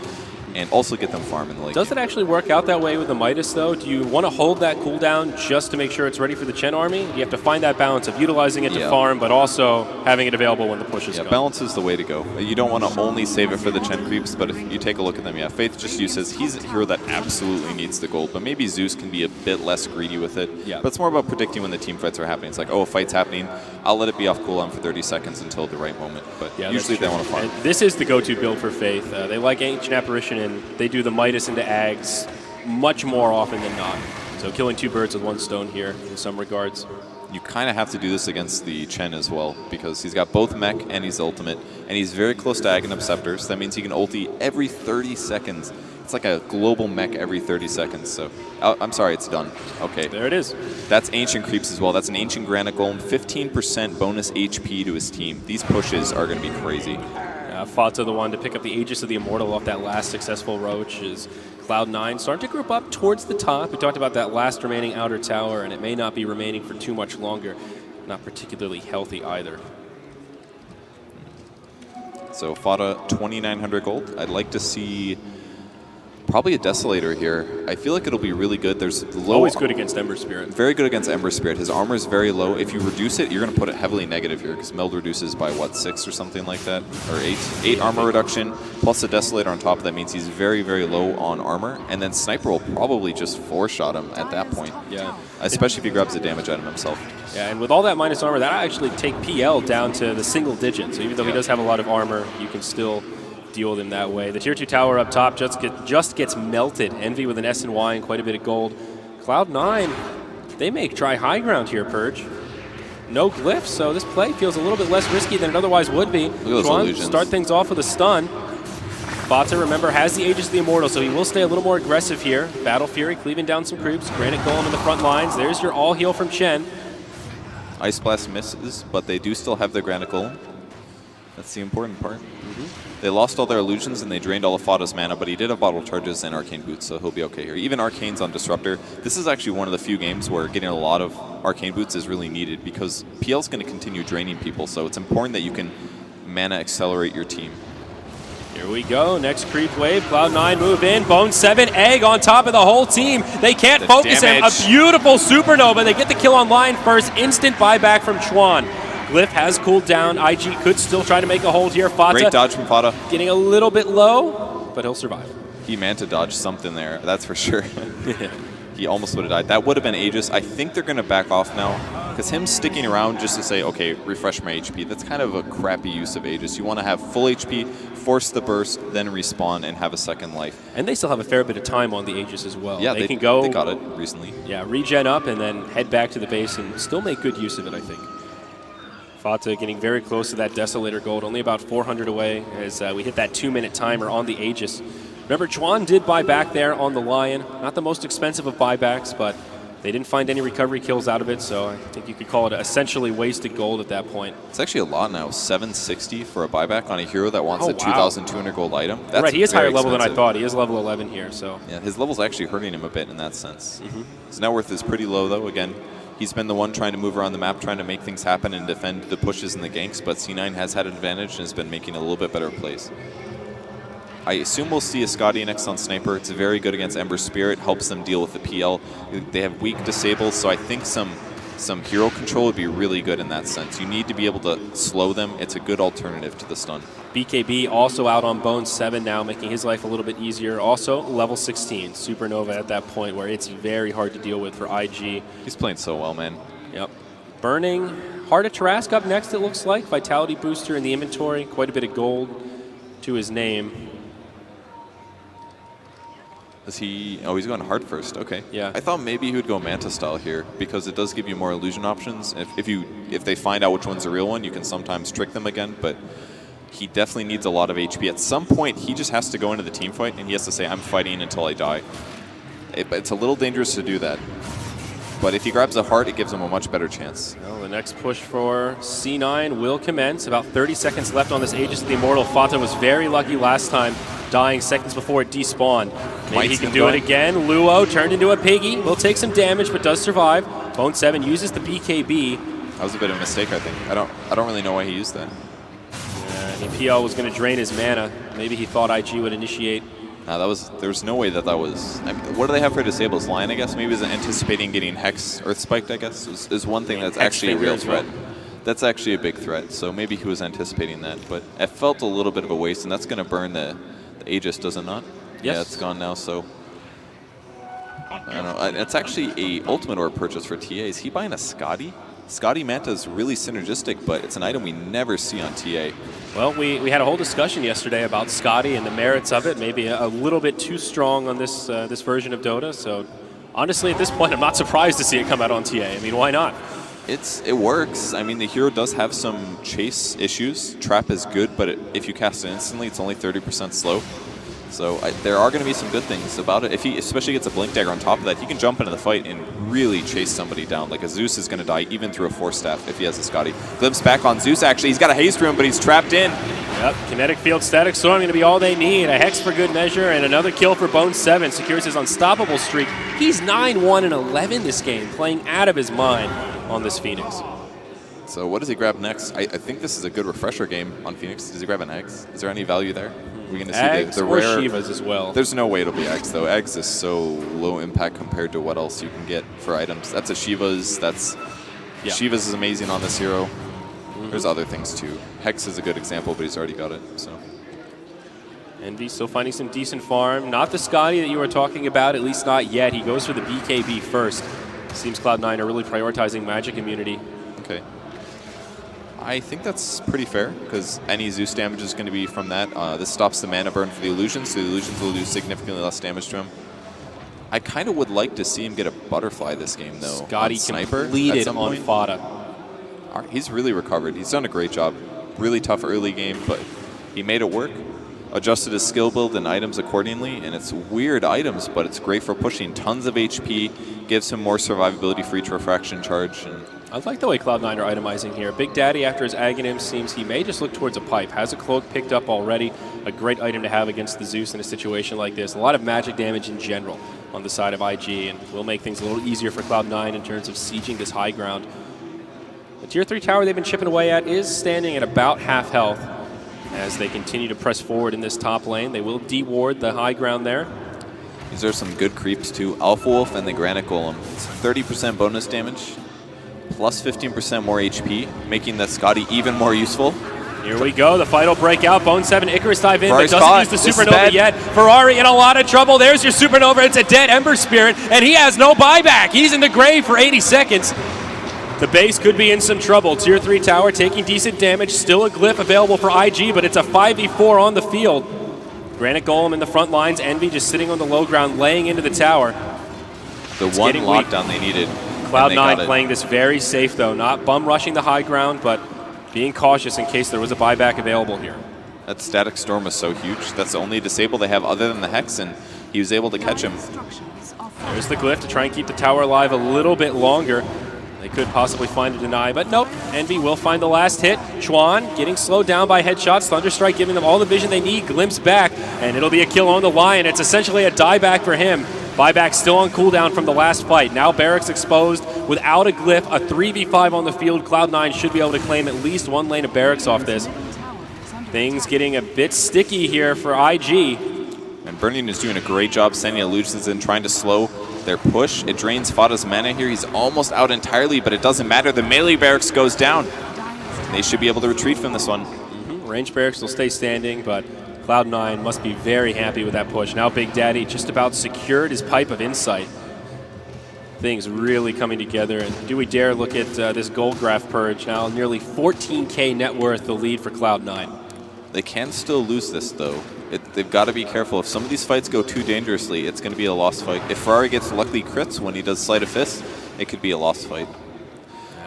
E: and also get them farm in the late
D: Does
E: game.
D: it actually work out that way with the Midas, though? Do you want to hold that cooldown just to make sure it's ready for the Chen army? You have to find that balance of utilizing it to farm, but also having it available when the push is gone.
E: Balance is the way to go. You don't want to only save it for the Chen creeps, but if you take a look at them, Faith just uses, he's a hero that absolutely needs the gold, but maybe Zeus can be a bit less greedy with it.
D: Yeah.
E: But it's more about predicting when the team fights are happening. It's like, oh, a fight's happening, I'll let it be off cooldown for 30 seconds until the right moment. But usually they want to farm.
D: And this is the go-to build for Faith. They like Ancient Apparition, and they do the Midas into Ags much more often than not. So killing 2 birds with 1 stone here in some regards.
E: You kind of have to do this against the Chen as well, because he's got both mech and he's ultimate, and he's very close to Aghanim Scepter, so that means he can ulti every 30 seconds. It's like a global mech every 30 seconds, so... I'm sorry, it's done. Okay.
D: There it is.
E: That's Ancient Creeps as well. That's an Ancient Granite Golem, 15% bonus HP to his team. These pushes are going to be crazy.
D: Fata, the one to pick up the Aegis of the Immortal off that last successful roach, is Cloud9 starting to group up towards the top. We talked about that last remaining outer tower, and it may not be remaining for too much longer. Not particularly healthy either.
E: So Fata, 2,900 gold. I'd like to see probably a Desolator here. I feel like it'll be really good. There's low.
D: Always good against Ember Spirit.
E: Very good against Ember Spirit. His armor is very low. If you reduce it, you're going to put it heavily negative here, because Meld reduces by, what, 6 or something like that? Or 8? 8 armor reduction, plus a Desolator on top. That means he's very, very low on armor. And then Sniper will probably just 4-shot him at that point.
D: Yeah.
E: Especially if he grabs a damage item himself.
D: Yeah, and with all that minus armor, that'll actually take PL down to the single digit. So even though he does have a lot of armor, you can still deal with him that way. The tier 2 tower up top just gets melted. Envy with an S and Y and quite a bit of gold. Cloud9, they make try high ground here, Purge. No glyphs, so this play feels a little bit less risky than it otherwise would be.
E: Juan,
D: start things off with a stun. Bata, remember, has the Aegis of the Immortal, so he will stay a little more aggressive here. Battle Fury cleaving down some creeps. Granite Golem in the front lines. There's your all heal from Chen.
E: Ice Blast misses, but they do still have their Granite Golem. That's the important part. They lost all their illusions and they drained all of Fata's mana, but he did have bottle charges and arcane boots, so he'll be okay here. Even arcanes on Disruptor. This is actually one of the few games where getting a lot of arcane boots is really needed, because PL's going to continue draining people, so it's important that you can mana accelerate your team.
D: Here we go, next creep wave, Cloud9 move in, Bone 7, Egg on top of the whole team. They can't focus him, a beautiful supernova. They get the kill online first, instant buyback from Chuan. Glyph has cooled down. IG could still try to make a hold here. Fata.
E: Great dodge from Fata.
D: Getting a little bit low, but he'll survive.
E: He meant to dodge something there, that's for sure. He almost would have died. That would have been Aegis. I think they're going to back off now, because him sticking around just to say, okay, refresh my HP, that's kind of a crappy use of Aegis. You want to have full HP, force the burst, then respawn and have a second life.
D: And they still have a fair bit of time on the Aegis as well.
E: Yeah,
D: they can go.
E: They got it recently.
D: Yeah, regen up and then head back to the base and still make good use of it, I think. Fata getting very close to that Desolator gold, only about 400 away as we hit that 2-minute timer on the Aegis. Remember, Chuan did buy back there on the Lion. Not the most expensive of buybacks, but they didn't find any recovery kills out of it, so I think you could call it essentially wasted gold at that point.
E: It's actually a lot now, 760 for a buyback on a hero that wants a 2,200 gold item. That's
D: right, he is higher level
E: expensive.
D: than I thought. He is level 11 here, so.
E: Yeah, his level's actually hurting him a bit in that sense. His net worth is pretty low, though. Again, he's been the one trying to move around the map, trying to make things happen and defend the pushes and the ganks, but C9 has had an advantage and has been making a little bit better plays. I assume we'll see a Scotty next on Sniper. It's very good against Ember Spirit, helps them deal with the PL. They have weak disables, so I think some hero control would be really good in that sense. You need to be able to slow them. It's a good alternative to the stun.
D: BKB also out on Bone 7 now, making his life a little bit easier. Also, level 16, Supernova at that point where it's very hard to deal with for IG.
E: He's playing so well, man.
D: Yep. Burning. Heart of Tarrasque up next, it looks like. Vitality booster in the inventory. Quite a bit of gold to his name.
E: Is he... Oh, he's going hard first. Okay.
D: Yeah.
E: I thought maybe he would go Manta style here, because it does give you more illusion options. If they find out which one's the real one, you can sometimes trick them again, but he definitely needs a lot of HP. At some point, he just has to go into the team fight, and he has to say, I'm fighting until I die. It's a little dangerous to do that. But if he grabs a heart, it gives him a much better chance.
D: Well, the next push for C9 will commence. About 30 seconds left on this Aegis of the Immortal. Fata was very lucky last time, dying seconds before it despawned. Maybe he can do it again. Luo turned into a piggy. Will take some damage, but does survive. Bone 7 uses the BKB.
E: That was a bit of a mistake, I think. I don't really know why he used that.
D: Yeah, and PL was going to drain his mana. Maybe he thought IG would initiate
E: There was no way that was. I mean, what do they have for disables? LAN, I guess. Maybe is anticipating getting Hex Earth Spiked. I guess is one thing that's actually a real threat. That's actually a big threat. So maybe he was anticipating that, but it felt a little bit of a waste, and that's going to burn the Aegis, does it not?
D: Yes.
E: Yeah, it's gone now. So I don't know. It's actually a Ultimate Orb purchase for TA. Is he buying a Scotty? Scotty Manta is really synergistic, but it's an item we never see on TA.
D: Well, we had a whole discussion yesterday about Scotty and the merits of it. Maybe a little bit too strong on this this version of Dota. So honestly, at this point, I'm not surprised to see it come out on TA. I mean, why not?
E: It works. I mean, the hero does have some chase issues. Trap is good, but if you cast it instantly, it's only 30% slow. So there are going to be some good things about it. If he especially gets a Blink Dagger on top of that, he can jump into the fight and really chase somebody down. Like a Zeus is going to die even through a Force Staff if he has a Scotty. Glimpse back on Zeus, actually. He's got a Haste Room, but he's trapped in.
D: Yep, Kinetic Field, Static Storm going to be all they need. A Hex for good measure, and another kill for Bone7. Secures his unstoppable streak. He's 9-1-11 this game, playing out of his mind on this Phoenix.
E: So what does he grab next? I think this is a good refresher game on Phoenix. Does he grab an Eggs? Is there any value there? We're going to see
D: Eggs
E: the
D: or
E: rare
D: Shivas as well.
E: There's no way it'll be Eggs, though. Eggs is so low impact compared to what else you can get for items. That's a Shiva's. Shiva's is amazing on this hero. There's other things, too. Hex is a good example, but he's already got it. So
D: Envy still finding some decent farm. Not the Scotty that you were talking about, at least not yet. He goes for the BKB first. Seems Cloud9 are really prioritizing Magic immunity.
E: Okay. I think that's pretty fair, because any Zeus damage is going to be from that. This stops the mana burn for the illusions, so the illusions will do significantly less damage to him. I kind of would like to see him get a Butterfly this game, though.
D: Scotty completed on Fada.
E: He's really recovered. He's done a great job. Really tough early game, but he made it work. Adjusted his skill build and items accordingly, and it's weird items, but it's great for pushing tons of HP, gives him more survivability for each refraction charge. And
D: I like the way Cloud9 are itemizing here. Big Daddy, after his Aghanim, seems he may just look towards a pipe. Has a cloak picked up already. A great item to have against the Zeus in a situation like this. A lot of magic damage in general on the side of IG, and will make things a little easier for Cloud9 in terms of sieging this high ground. The Tier 3 tower they've been chipping away at is standing at about half health. As they continue to press forward in this top lane, they will de-ward the high ground there.
E: These are some good creeps too. Alpha Wolf and the Granite Golem. It's 30% bonus damage, plus 15% more HP, making the Scotty even more useful.
D: Here we go, the fight will break out. Bone7, Icarus dive in,
E: Ferrari's
D: but doesn't use the Supernova yet. Ferrari in a lot of trouble. There's your Supernova. It's a dead Ember Spirit, and he has no buyback. He's in the grave for 80 seconds. The base could be in some trouble. Tier 3 tower taking decent damage. Still a glyph available for IG, but it's a 5v4 on the field. Granite Golem in the front lines. Envy just sitting on the low ground, laying into the tower.
E: The one lockdown they needed.
D: Cloud9 playing this very safe, though. Not bum rushing the high ground, but being cautious in case there was a buyback available here.
E: That Static Storm was so huge. That's the only disable they have other than the Hex, and he was able to catch him.
D: There's the glyph to try and keep the tower alive a little bit longer. They could possibly find a deny, but nope. Envy will find the last hit. Chuan getting slowed down by headshots. Thunderstrike giving them all the vision they need. Glimpse back, and it'll be a kill on the Lion. It's essentially a dieback for him. Buyback still on cooldown from the last fight. Now Barracks exposed without a glyph. A 3v5 on the field. Cloud9 should be able to claim at least one lane of Barracks off this. Things getting a bit sticky here for IG.
E: And Burning is doing a great job sending illusions in, trying to slow their push. It drains Fada's mana here. He's almost out entirely, but it doesn't matter. The melee barracks goes down. They should be able to retreat from this one.
D: Range barracks will stay standing, but Cloud9 must be very happy with that push. Now Big Daddy just about secured his pipe of insight. Things really coming together, and do we dare look at this gold graph purge now? Nearly 14K net worth, the lead for Cloud9.
E: They can still lose this, though. They've got to be careful. If some of these fights go too dangerously, it's going to be a lost fight. If Ferrari gets lucky crits when he does Sleight of Fist, it could be a lost fight.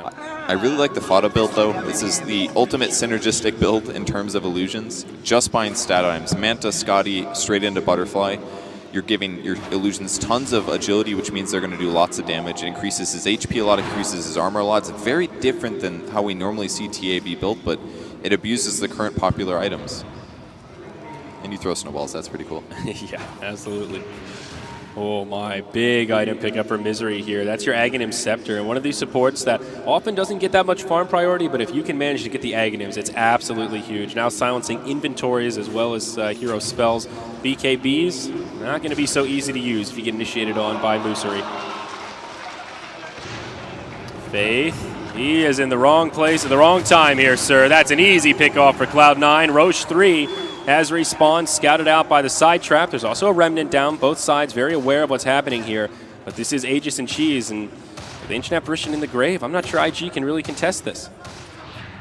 E: I really like the Fada build, though. This is the ultimate synergistic build in terms of illusions. Just buying stat items. Manta, Scotty, straight into Butterfly. You're giving your illusions tons of agility, which means they're going to do lots of damage. It increases his HP a lot, increases his armor a lot. It's very different than how we normally see TA be built, but it abuses the current popular items. And you throw snowballs, that's pretty cool.
D: Yeah, absolutely. Oh my, big item pickup for Misery here. That's your Aghanim Scepter, and one of these supports that often doesn't get that much farm priority, but if you can manage to get the Aghanims, it's absolutely huge. Now silencing inventories as well as hero spells. BKBs, not going to be so easy to use if you get initiated on by Misery. Faith, he is in the wrong place at the wrong time here, sir. That's an easy pick-off for Cloud9. Roche 3 has respawned, scouted out by the side trap. There's also a Remnant down, both sides very aware of what's happening here. But this is Aegis and Cheese, and the Ancient Apparition in the grave. I'm not sure IG can really contest this.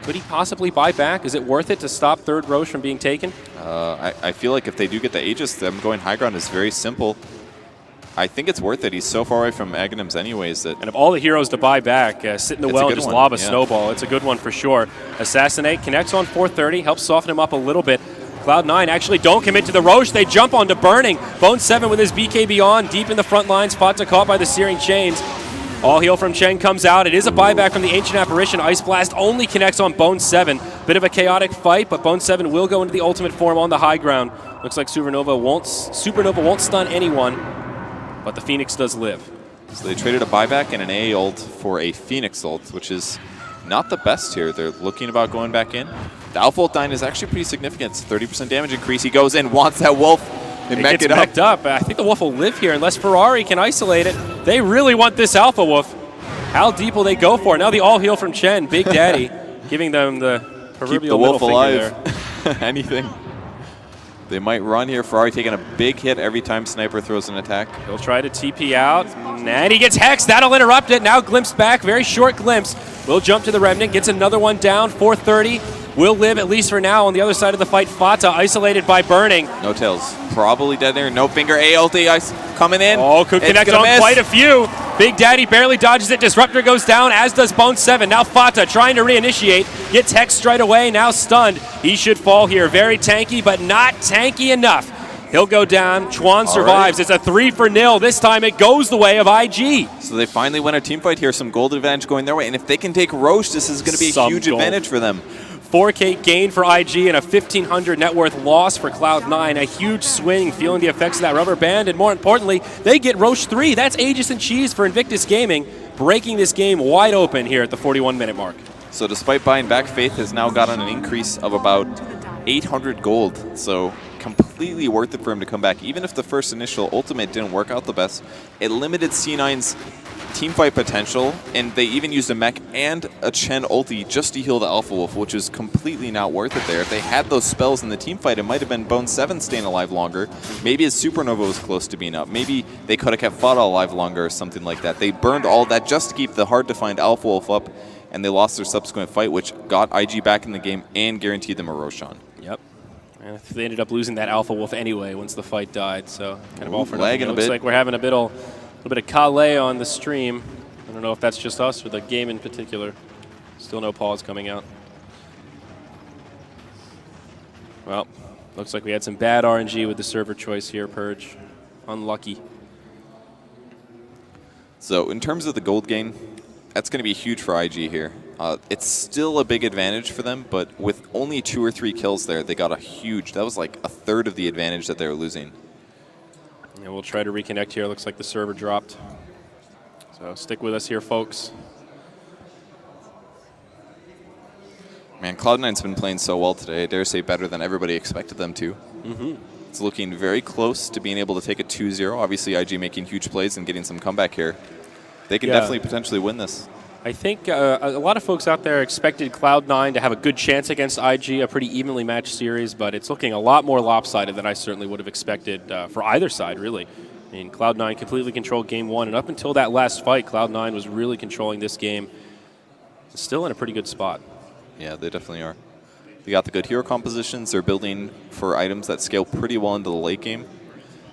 D: Could he possibly buy back? Is it worth it to stop third Roche from being taken?
E: I feel like if they do get the Aegis, them going high ground is very simple. I think it's worth it. He's so far away from Aghanims anyways that...
D: And of all the heroes to buy back, sit in the well and just lob a
E: yeah.
D: snowball. It's a good one for sure. Assassinate connects on 430, helps soften him up a little bit. Cloud9 actually don't commit to the Roche. They jump onto Burning. Bone 7 with his BKB on, deep in the front lines. Fata caught by the Searing Chains. All heal from Cheng comes out. It is a buyback from the Ancient Apparition. Ice Blast only connects on Bone 7. Bit of a chaotic fight, but Bone 7 will go into the ultimate form on the high ground. Looks like Supernova won't stun anyone, but the Phoenix does live.
E: So they traded a buyback and an A ult for a Phoenix ult, which is not the best here. They're looking about going back in. The Alpha ult 9 is actually pretty significant. It's 30% damage increase. He goes in, wants that Wolf. They mech it
D: up. I think the Wolf will live here unless Ferrari can isolate it. They really want this Alpha Wolf. How deep will they go for? Now the all heal from Chen, Big Daddy, giving them the proverbial
E: keep the Wolf alive.
D: There.
E: Anything. They might run here. Ferrari taking a big hit every time Sniper throws an attack.
D: He'll try to TP out, and he gets hexed. That'll interrupt it. Now glimpsed back, very short glimpse. Will jump to the Remnant, gets another one down, 430. Will live, at least for now, on the other side of the fight. Fata isolated by Burning.
E: No tails. Probably dead there. No finger. A ulti ice coming in.
D: Oh, could connect on quite a few. Big Daddy barely dodges it. Disruptor goes down, as does Bone 7. Now Fata trying to reinitiate. Gets hexed right away, now stunned. He should fall here. Very tanky, but not tanky enough. He'll go down. Chuan survives. Right. It's a 3-0. This time it goes the way of IG.
E: So they finally win a team fight here. Some gold advantage going their way. And if they can take Roche, this is going to be a huge advantage for them.
D: 4K gain for IG and a 1,500 net worth loss for Cloud9. A huge swing, feeling the effects of that rubber band, and more importantly, they get Roche 3. That's Aegis and Cheese for Invictus Gaming, breaking this game wide open here at the 41-minute mark.
E: So despite buying back, Faith has now gotten an increase of about 800 gold. So completely worth it for him to come back. Even if the first initial ultimate didn't work out the best, it limited C9's teamfight potential, and they even used a mech and a Chen ulti just to heal the Alpha Wolf, which is completely not worth it there. If they had those spells in the teamfight, it might have been Bone 7 staying alive longer. Maybe his Supernova was close to being up. Maybe they could have kept Fata alive longer or something like that. They burned all that just to keep the hard-to-find Alpha Wolf up, and they lost their subsequent fight, which got IG back in the game and guaranteed them a Roshan.
D: Yep. And they ended up losing that Alpha Wolf anyway once the fight died, so kind of all for
E: nothing.
D: It looks like we're having a little bit of Calais on the stream. I don't know if that's just us or the game in particular. Still no pause coming out. Well, looks like we had some bad RNG with the server choice here, Purge. Unlucky.
E: So in terms of the gold gain, that's going to be huge for IG here. It's still a big advantage for them, but with only 2 or 3 kills there, they got a huge, that was like a third of the advantage that they were losing.
D: And we'll try to reconnect here. Looks like the server dropped. So stick with us here, folks.
E: Man, Cloud9's been playing so well today. I dare say better than everybody expected them to. It's looking very close to being able to take a 2-0. Obviously, IG making huge plays and getting some comeback here. They can definitely potentially win this.
D: I think a lot of folks out there expected Cloud9 to have a good chance against IG, a pretty evenly matched series, but it's looking a lot more lopsided than I certainly would have expected for either side, really. I mean, Cloud9 completely controlled game 1, and up until that last fight, Cloud9 was really controlling this game. Still in a pretty good spot.
E: Yeah, they definitely are. They got the good hero compositions. They're building for items that scale pretty well into the late game.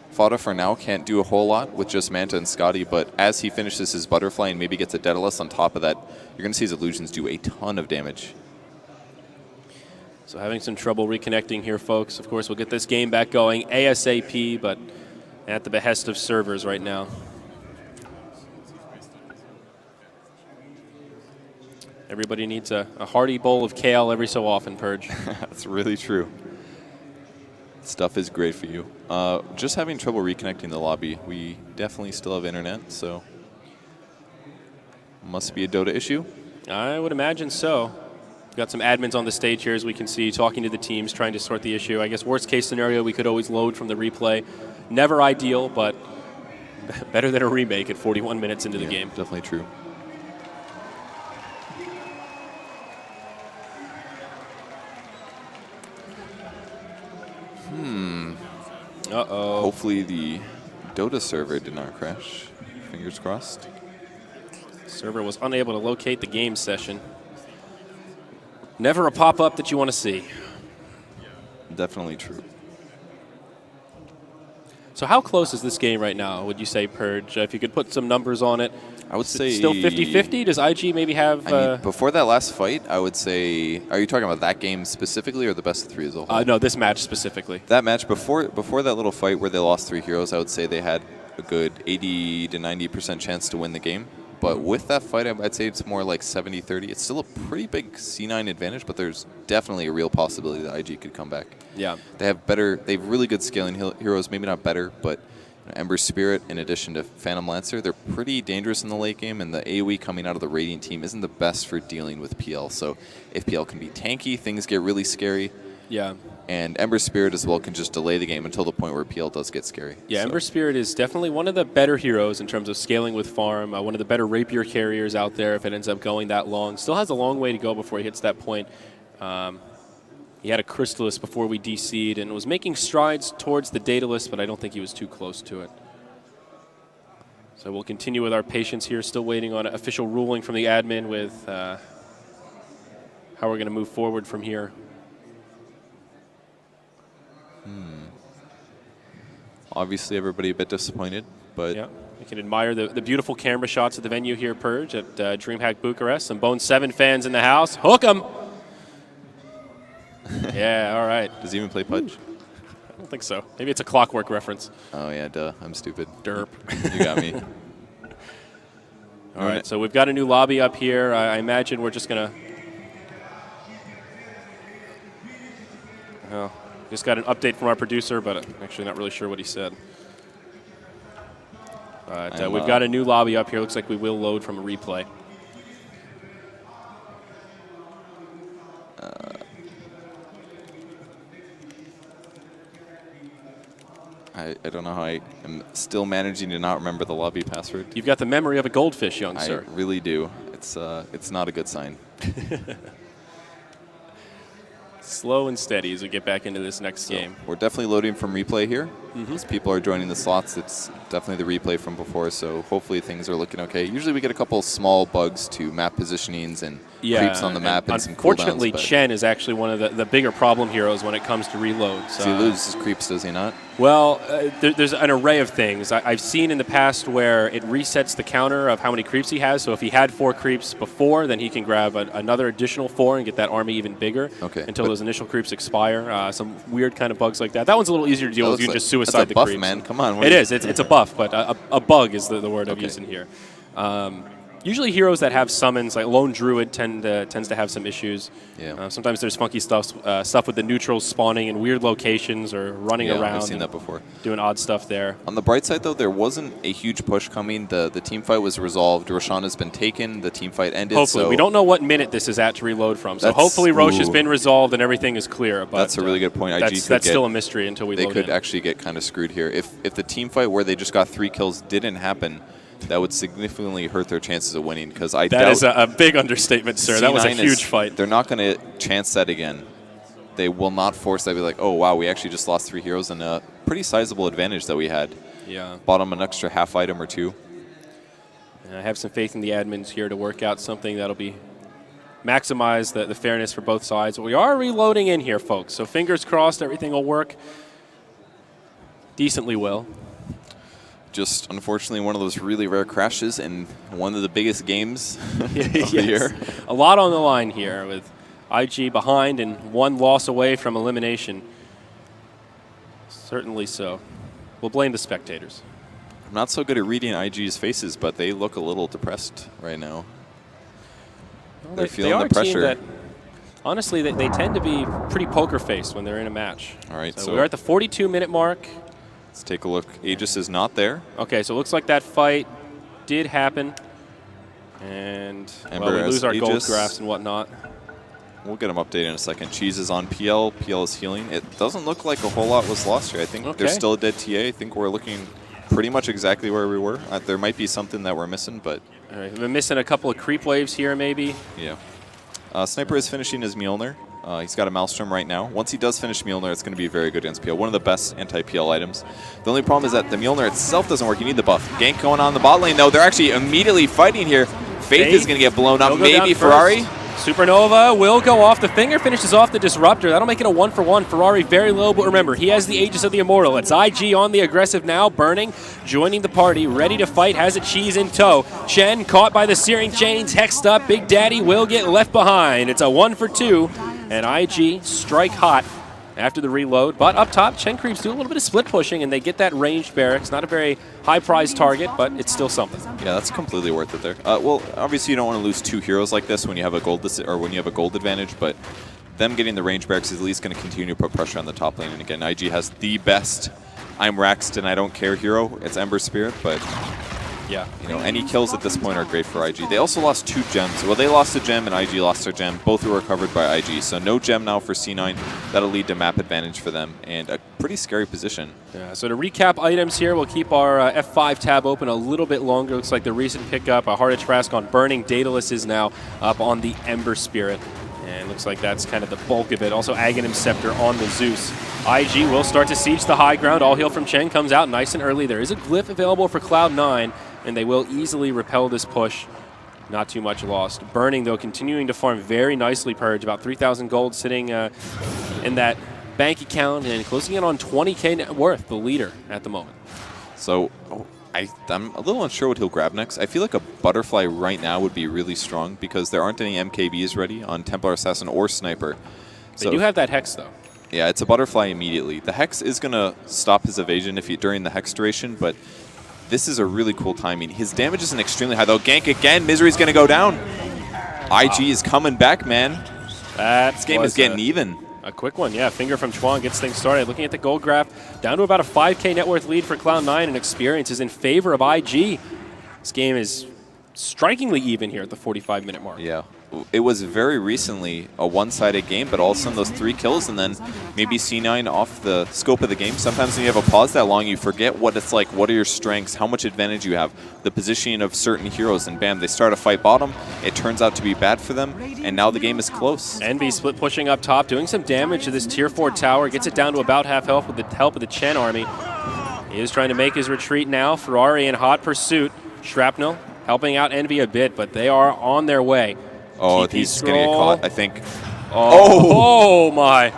E: Fata for now can't do a whole lot with just Manta and Scotty, but as he finishes his Butterfly and maybe gets a Daedalus on top of that, you're going to see his illusions do a ton of damage.
D: So having some trouble reconnecting here, folks. Of course, we'll get this game back going ASAP, but at the behest of servers right now. Everybody needs a hearty bowl of kale every so often, Purge.
E: That's really true. Stuff is great for you. Just having trouble reconnecting the lobby. We definitely still have internet, so must be a Dota issue.
D: I would imagine so. We've got some admins on the stage here, as we can see, talking to the teams, trying to sort the issue. I guess worst case scenario, we could always load from the replay. Never ideal, but better than a remake at 41 minutes into the game.
E: Definitely true.
D: Uh-oh.
E: Hopefully the Dota server did not crash. Fingers crossed.
D: Server was unable to locate the game session. Never a pop-up that you want to see.
E: Definitely true.
D: So how close is this game right now, would you say, Purge? If you could put some numbers on it.
E: I would say
D: still 50-50? Does IG maybe have...
E: I mean, before that last fight, I would say... Are you talking about that game specifically or the best of 3 as a whole?
D: No, this match specifically.
E: That match, before that little fight where they lost 3 heroes, I would say they had a good 80 to 90% chance to win the game. But with that fight, I'd say it's more like 70-30. It's still a pretty big C9 advantage, but there's definitely a real possibility that IG could come back.
D: Yeah.
E: They have really good scaling heroes, maybe not better, but Ember Spirit, in addition to Phantom Lancer, they're pretty dangerous in the late game, and the AoE coming out of the Radiant team isn't the best for dealing with PL. So if PL can be tanky, things get really scary.
D: Yeah.
E: And Ember Spirit as well can just delay the game until the point where PL does get scary.
D: Yeah,
E: so.
D: Ember Spirit is definitely one of the better heroes in terms of scaling with farm, one of the better rapier carriers out there if it ends up going that long. Still has a long way to go before he hits that point. He had a Crystallis before we DC'd and was making strides towards the Daedalus, but I don't think he was too close to it. So we'll continue with our patience here, still waiting on an official ruling from the admin with how we're going to move forward from here.
E: Obviously, everybody a bit disappointed, but...
D: Yeah, you can admire the beautiful camera shots at the venue here, Purge, at DreamHack Bucharest. Some Bone 7 fans in the house. Hook 'em! Yeah, all right.
E: Does he even play Pudge?
D: I don't think so. Maybe it's a Clockwork reference.
E: Oh, yeah, duh. I'm stupid.
D: Derp.
E: You got me.
D: All right, so we've got a new lobby up here. I imagine we're just going to... Well, just got an update from our producer, but I'm actually not really sure what he said. But we've got a new lobby up here. Looks like we will load from a replay.
E: I don't know how I am still managing to not remember the lobby password.
D: You've got the memory of a goldfish, young sir.
E: I really do. It's not a good sign.
D: Slow and steady as we get back into this next game.
E: We're definitely loading from replay here. As people are joining the slots, it's definitely the replay from before, so hopefully things are looking okay. Usually we get a couple small bugs to map positionings and creeps on the map and some cooldowns.
D: Unfortunately, Chen is actually one of the bigger problem heroes when it comes to reloads.
E: Does he lose his creeps, does he not?
D: Well, there's an array of things. I've seen in the past where it resets the counter of how many creeps he has. So if he had 4 creeps before, then he can grab another additional 4 and get that army even bigger until those initial creeps expire. Some weird kind of bugs like that. That one's a little easier to deal with. You can just suicide the
E: buff,
D: creeps.
E: Man. Come on.
D: It is. It's a buff, but a bug is the word I'm using here. Usually heroes that have summons, like Lone Druid, tends to have some issues.
E: Yeah.
D: Sometimes there's funky stuff with the neutrals spawning in weird locations or running around.
E: I've seen that before.
D: Doing odd stuff there.
E: On the bright side, though, there wasn't a huge push coming. The team fight was resolved. Roshan has been taken. The team fight ended.
D: Hopefully.
E: So
D: we don't know what minute this is at to reload from. So hopefully Roche has been resolved and everything is clear. But
E: that's a really good point.
D: That's still a mystery until we load in.
E: They could actually get kind of screwed here. If the team fight where they just got 3 kills didn't happen, that would significantly hurt their chances of winning, because I doubt...
D: That is a big understatement, sir. That was a huge fight.
E: They're not going to chance that again. They will not force that. Be like, oh, wow, we actually just lost 3 heroes and a pretty sizable advantage that we had.
D: Yeah.
E: Bought them an extra half item or 2.
D: And I have some faith in the admins here to work out something that'll be maximize the fairness for both sides. But we are reloading in here, folks, so fingers crossed everything will work decently well.
E: Just, unfortunately, one of those really rare crashes in one of the biggest games of the year.
D: A lot on the line here with IG behind and 1 loss away from elimination. Certainly so. We'll blame the spectators.
E: I'm not so good at reading IG's faces, but they look a little depressed right now.
D: Well,
E: They're feeling the pressure.
D: honestly, they tend to be pretty poker-faced when they're in a match.
E: All right,
D: So we're at the 42-minute mark.
E: Let's take a look. Aegis is not there.
D: Okay, so it looks like that fight did happen. And, well, we lose our gold
E: Aegis.
D: graphs and whatnot.
E: We'll get him updated in a second. Cheese is on PL. PL is healing. It doesn't look like a whole lot was lost here. I think there's still a dead TA. I think we're looking pretty much exactly where we were. There might be something that we're missing, but...
D: All right, we're missing a couple of creep waves here, maybe.
E: Yeah. Sniper is finishing his Mjolnir. He's got a Maelstrom right now. Once he does finish Mjolnir, it's going to be very good against PL. One of the best anti-PL items. The only problem is that the Mjolnir itself doesn't work. You need the buff. Gank going on the bot lane, though. They're actually immediately fighting here. Faith is going to get blown up. Maybe Ferrari.
D: Supernova will go off. The finger finishes off the Disruptor. That'll make it a 1-for-1. Ferrari very low, but remember, he has the Aegis of the Immortal. It's IG on the aggressive now. Burning, joining the party, ready to fight, has a Cheese in tow. Chen caught by the Searing Chains, hexed up. Big Daddy will get left behind. It's a 1-for-2, and IG strike hot after the reload. But up top, Chen Creeps do a little bit of split pushing, and they get that ranged barracks. Not a very high prize target, but it's still something.
E: Yeah, that's completely worth it there. Well, obviously you don't want to lose 2 heroes like this when you have a gold when you have a gold advantage, but them getting the range barracks is at least going to continue to put pressure on the top lane. And again, IG has the best I'm Raxed and I don't care hero. It's Ember Spirit, but yeah, you know, any kills at this point are great for IG. They also lost 2 gems. Well, they lost a gem and IG lost their gem. Both were recovered by IG. So no gem now for C9. That'll lead to map advantage for them and a pretty scary position.
D: Yeah, so to recap items here, we'll keep our F5 tab open a little bit longer. Looks like the recent pickup, a Hearted Trask on Burning. Daedalus is now up on the Ember Spirit. And looks like that's kind of the bulk of it. Also Aghanim Scepter on the Zeus. IG will start to siege the high ground. All heal from Chen comes out nice and early. There is a glyph available for Cloud9. And they will easily repel this push. Not too much lost. Burning, though, continuing to farm very nicely, Purge. About 3,000 gold sitting in that bank account and closing in on 20K net worth, the leader at the moment.
E: So I'm a little unsure what he'll grab next. I feel like a Butterfly right now would be really strong because there aren't any MKBs ready on Templar Assassin or Sniper.
D: They do have that Hex, though.
E: Yeah, it's a Butterfly immediately. The Hex is going to stop his evasion during the Hex duration, but this is a really cool timing. His damage isn't extremely high, though. Gank again. Misery's going to go down. IG is coming back, man. This game is getting even.
D: A quick one, yeah. Finger from Chuan gets things started. Looking at the gold graph, down to about a 5K net worth lead for Cloud9, and experience is in favor of IG. This game is strikingly even here at the 45-minute mark.
E: Yeah. It was very recently a one-sided game, but all of a sudden those 3 kills and then maybe C9 off the scope of the game. Sometimes when you have a pause that long, you forget what it's like, what are your strengths, how much advantage you have, the positioning of certain heroes, and bam, they start a fight bottom. It turns out to be bad for them, and now the game is close.
D: Envy split pushing up top, doing some damage to this tier 4 tower, gets it down to about half health with the help of the Chen army. He is trying to make his retreat now. Ferrari in hot pursuit. Shrapnel helping out Envy a bit, but they are on their way.
E: Oh, he's going to get caught, I think.
D: Oh my.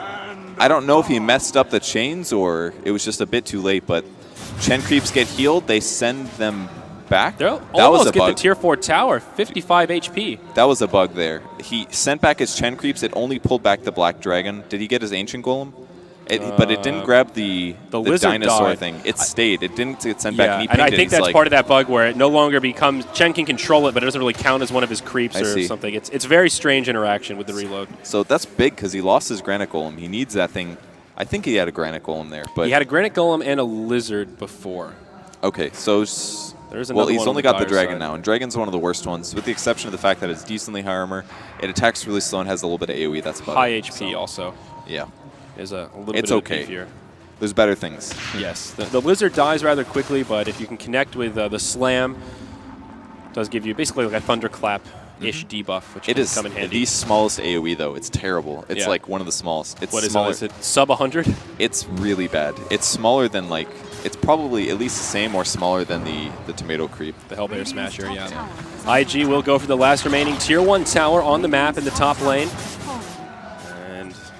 E: I don't know if he messed up the chains or it was just a bit too late, but Chen Creeps get healed. They send them back.
D: They'll almost get the tier 4 tower, 55 HP.
E: That was a bug there. He sent back his Chen Creeps. It only pulled back the Black Dragon. Did he get his Ancient Golem? But it didn't grab the dinosaur
D: died.
E: thing. It stayed. It didn't get sent back.
D: And I think that's part of that bug where it no longer becomes, Chen can control it, but it doesn't really count as one of his creeps or something. It's very strange interaction with the reload.
E: So that's big because he lost his Granite Golem. He needs that thing. I think he had a Granite Golem there. But
D: he had a Granite Golem and a Lizard before.
E: Okay, so he's only got the Dragon now, and Dragon's one of the worst ones, with the exception of the fact that it's decently high armor. It attacks really slow and has a little bit of AoE. That's about
D: high HP also.
E: Yeah.
D: Is a little bit beefier.
E: There's better things.
D: Yes. The Lizard dies rather quickly, but if you can connect with the Slam, it does give you basically like a Thunderclap-ish debuff, which can come in handy.
E: The smallest AoE, though. It's terrible. It's like one of the smallest. It's
D: what
E: smaller.
D: Is it sub 100?
E: It's really bad. It's smaller than it's probably at least the same or smaller than the Tomato Creep.
D: The Hellbear Smasher, yeah. IG will go for the last remaining tier 1 tower on the map in the top lane.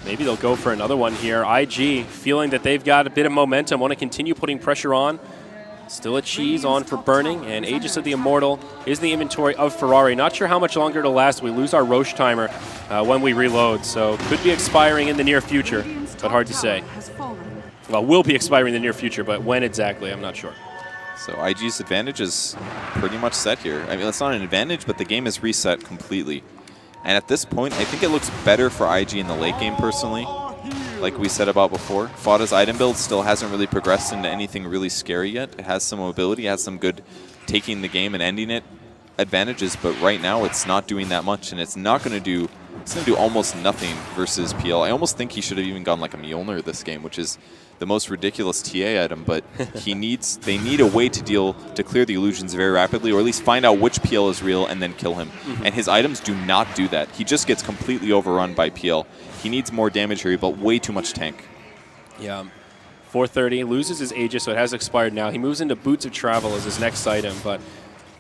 D: Maybe they'll go for another one here. IG feeling that they've got a bit of momentum, want to continue putting pressure on. Still a Cheese on for Burning, and Aegis of the Immortal is the inventory of Ferrari. Not sure how much longer it'll last. We lose our Roche timer when we reload, so could be expiring in the near future, but hard to say. Well, will be expiring in the near future, but when exactly, I'm not sure.
E: So IG's advantage is pretty much set here. I mean, it's not an advantage, but the game is reset completely. And at this point, I think it looks better for IG in the late game, personally. Like we said about before, Fada's item build still hasn't really progressed into anything really scary yet. It has some mobility, it has some good taking the game and ending it advantages, but right now it's not doing that much, and it's going to do almost nothing versus PL. I almost think he should have even gone like a Mjolnir this game, which is the most ridiculous TA item, but they need a way to clear the illusions very rapidly, or at least find out which PL is real and then kill him. And his items do not do that. He just gets completely overrun by PL. He needs more damage here, but way too much tank.
D: Yeah. 430, loses his Aegis, so it has expired now. He moves into Boots of Travel as his next item, but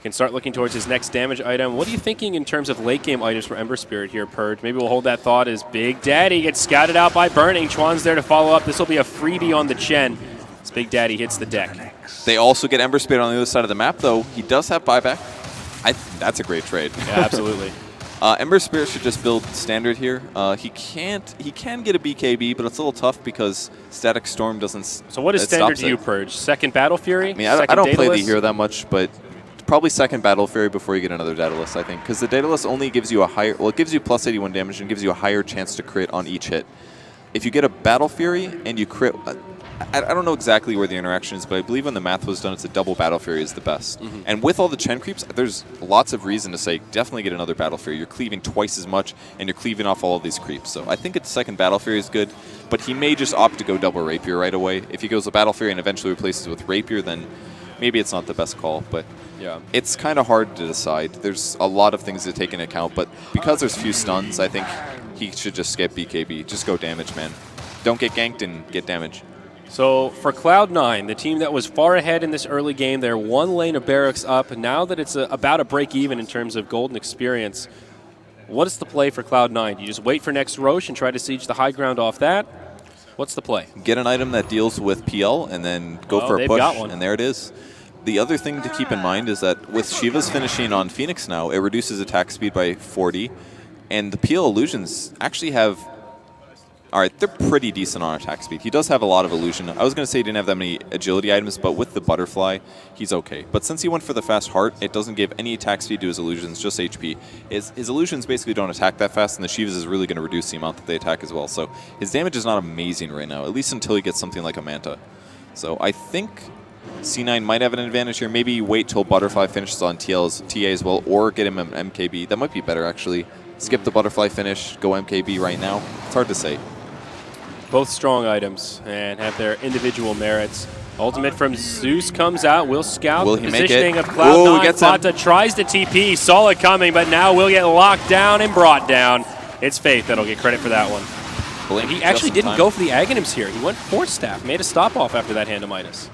D: can start looking towards his next damage item. What are you thinking in terms of late game items for Ember Spirit here, Purge? Maybe we'll hold that thought as Big Daddy gets scouted out by Burning. Chuan's there to follow up. This will be a freebie on the Chen as Big Daddy hits the deck.
E: They also get Ember Spirit on the other side of the map, though. He does have buyback. That's a great trade.
D: Yeah, absolutely.
E: Ember Spirit should just build standard here. He can get a BKB, but it's a little tough because Static Storm doesn't.
D: So what is standard to you, Purge? Second Battle Fury?
E: I mean, I don't play the hero that much, but probably second Battle Fury before you get another Daedalus, I think, because the Daedalus only gives you it gives you plus 81 damage and gives you a higher chance to crit on each hit. If you get a Battle Fury and you crit, I don't know exactly where the interaction is, but I believe when the math was done, it's a double Battle Fury is the best. And with all the Chen creeps, there's lots of reason to say definitely get another Battle Fury. You're cleaving twice as much, and you're cleaving off all of these creeps. So I think a second Battle Fury is good, but he may just opt to go double Rapier right away. If he goes a Battle Fury and eventually replaces with Rapier, then maybe it's not the best call, but yeah, it's kind of hard to decide. There's a lot of things to take into account, but because there's few stuns, I think he should just skip BKB. Just go damage, man. Don't get ganked and get damage.
D: So for Cloud9, the team that was far ahead in this early game, they're one lane of barracks up. Now that it's about a break even in terms of golden experience, what is the play for Cloud9? Do you just wait for next Roche and try to siege the high ground off that? What's the play?
E: Get an item that deals with PL and then go for a push, and there it is. The other thing to keep in mind is that with Shiva's finishing on Phoenix now, it reduces attack speed by 40, and the PL illusions actually have, all right, they're pretty decent on attack speed. He does have a lot of illusion. I was going to say he didn't have that many agility items, but with the butterfly, he's okay. But since he went for the fast heart, it doesn't give any attack speed to his illusions, just HP. His illusions basically don't attack that fast, and the Shivas is really going to reduce the amount that they attack as well. So his damage is not amazing right now, at least until he gets something like a Manta. So I think C9 might have an advantage here. Maybe wait till Butterfly finishes on TA as well, or get him an MKB. That might be better, actually. Skip the Butterfly finish, go MKB right now. It's hard to say.
D: Both strong items and have their individual merits. Ultimate from Zeus comes out. Will scout
E: will
D: the
E: he
D: positioning
E: make it?
D: of Cloud9.
E: Gets
D: Fata tries to TP. Saw it coming, but now will get locked down and brought down. It's Faith that'll get credit for that one.
E: Blink
D: he actually didn't go for the Aghanims here. He went Force Staff, made a stop off after that hand of Midas.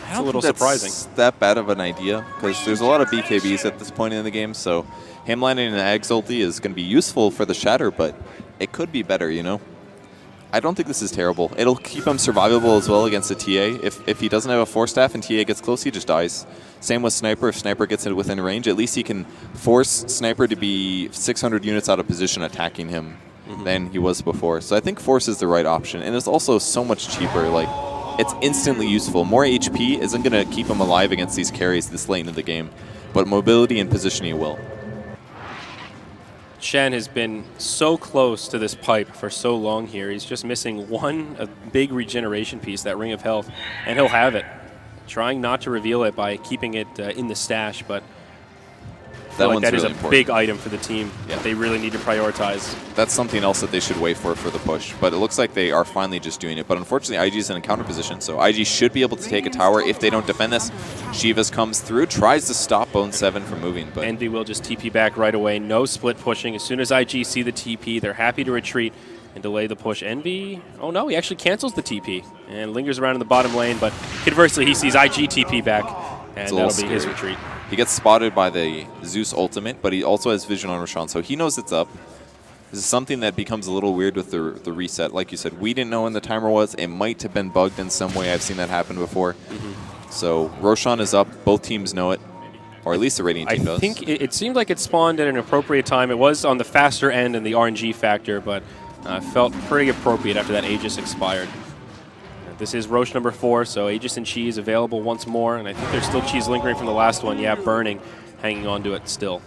D: That's a little surprising.
E: That bad of an idea, because there's a lot of BKBs at this point in the game, so him landing an Agh's ulti is going to be useful for the Shatter, but it could be better, you know? I don't think this is terrible. It'll keep him survivable as well against a TA. If he doesn't have a Force Staff and TA gets close, he just dies. Same with Sniper. If Sniper gets it within range, at least he can force Sniper to be 600 units out of position attacking him than he was before. So I think Force is the right option, and it's also so much cheaper. Like, it's instantly useful. More HP isn't going to keep him alive against these carries this late into the game, but mobility and positioning will.
D: Shen has been so close to this pipe for so long here. He's just missing a big regeneration piece, that Ring of Health, and he'll have it. Trying not to reveal it by keeping it in the stash, but I feel like that is a big item for the team that they really need to prioritize. That's
E: something else that they should wait for the push, but it looks like they are finally just doing it. But unfortunately, IG is in a counter position, so IG should be able to take a tower if they don't defend this. Shivas comes through, tries to stop Bone 7 from moving, but
D: Envy will just TP back right away. No split pushing. As soon as IG see the TP, they're happy to retreat and delay the push. Envy, oh no, he actually cancels the TP and lingers around in the bottom lane, but conversely, he sees IG TP back, and that'll be his retreat.
E: He gets spotted by the Zeus ultimate, but he also has vision on Roshan, so he knows it's up. This is something that becomes a little weird with the reset. Like you said, we didn't know when the timer was. It might have been bugged in some way. I've seen that happen before. So Roshan is up. Both teams know it, or at least the Radiant team does.
D: I think it seemed like it spawned at an appropriate time. It was on the faster end in the RNG factor, but felt pretty appropriate after that Aegis expired. This is Roche number 4, so Aegis and Chi is available once more, and I think there's still Chi's lingering from the last one. Yeah, burning, hanging on to it still.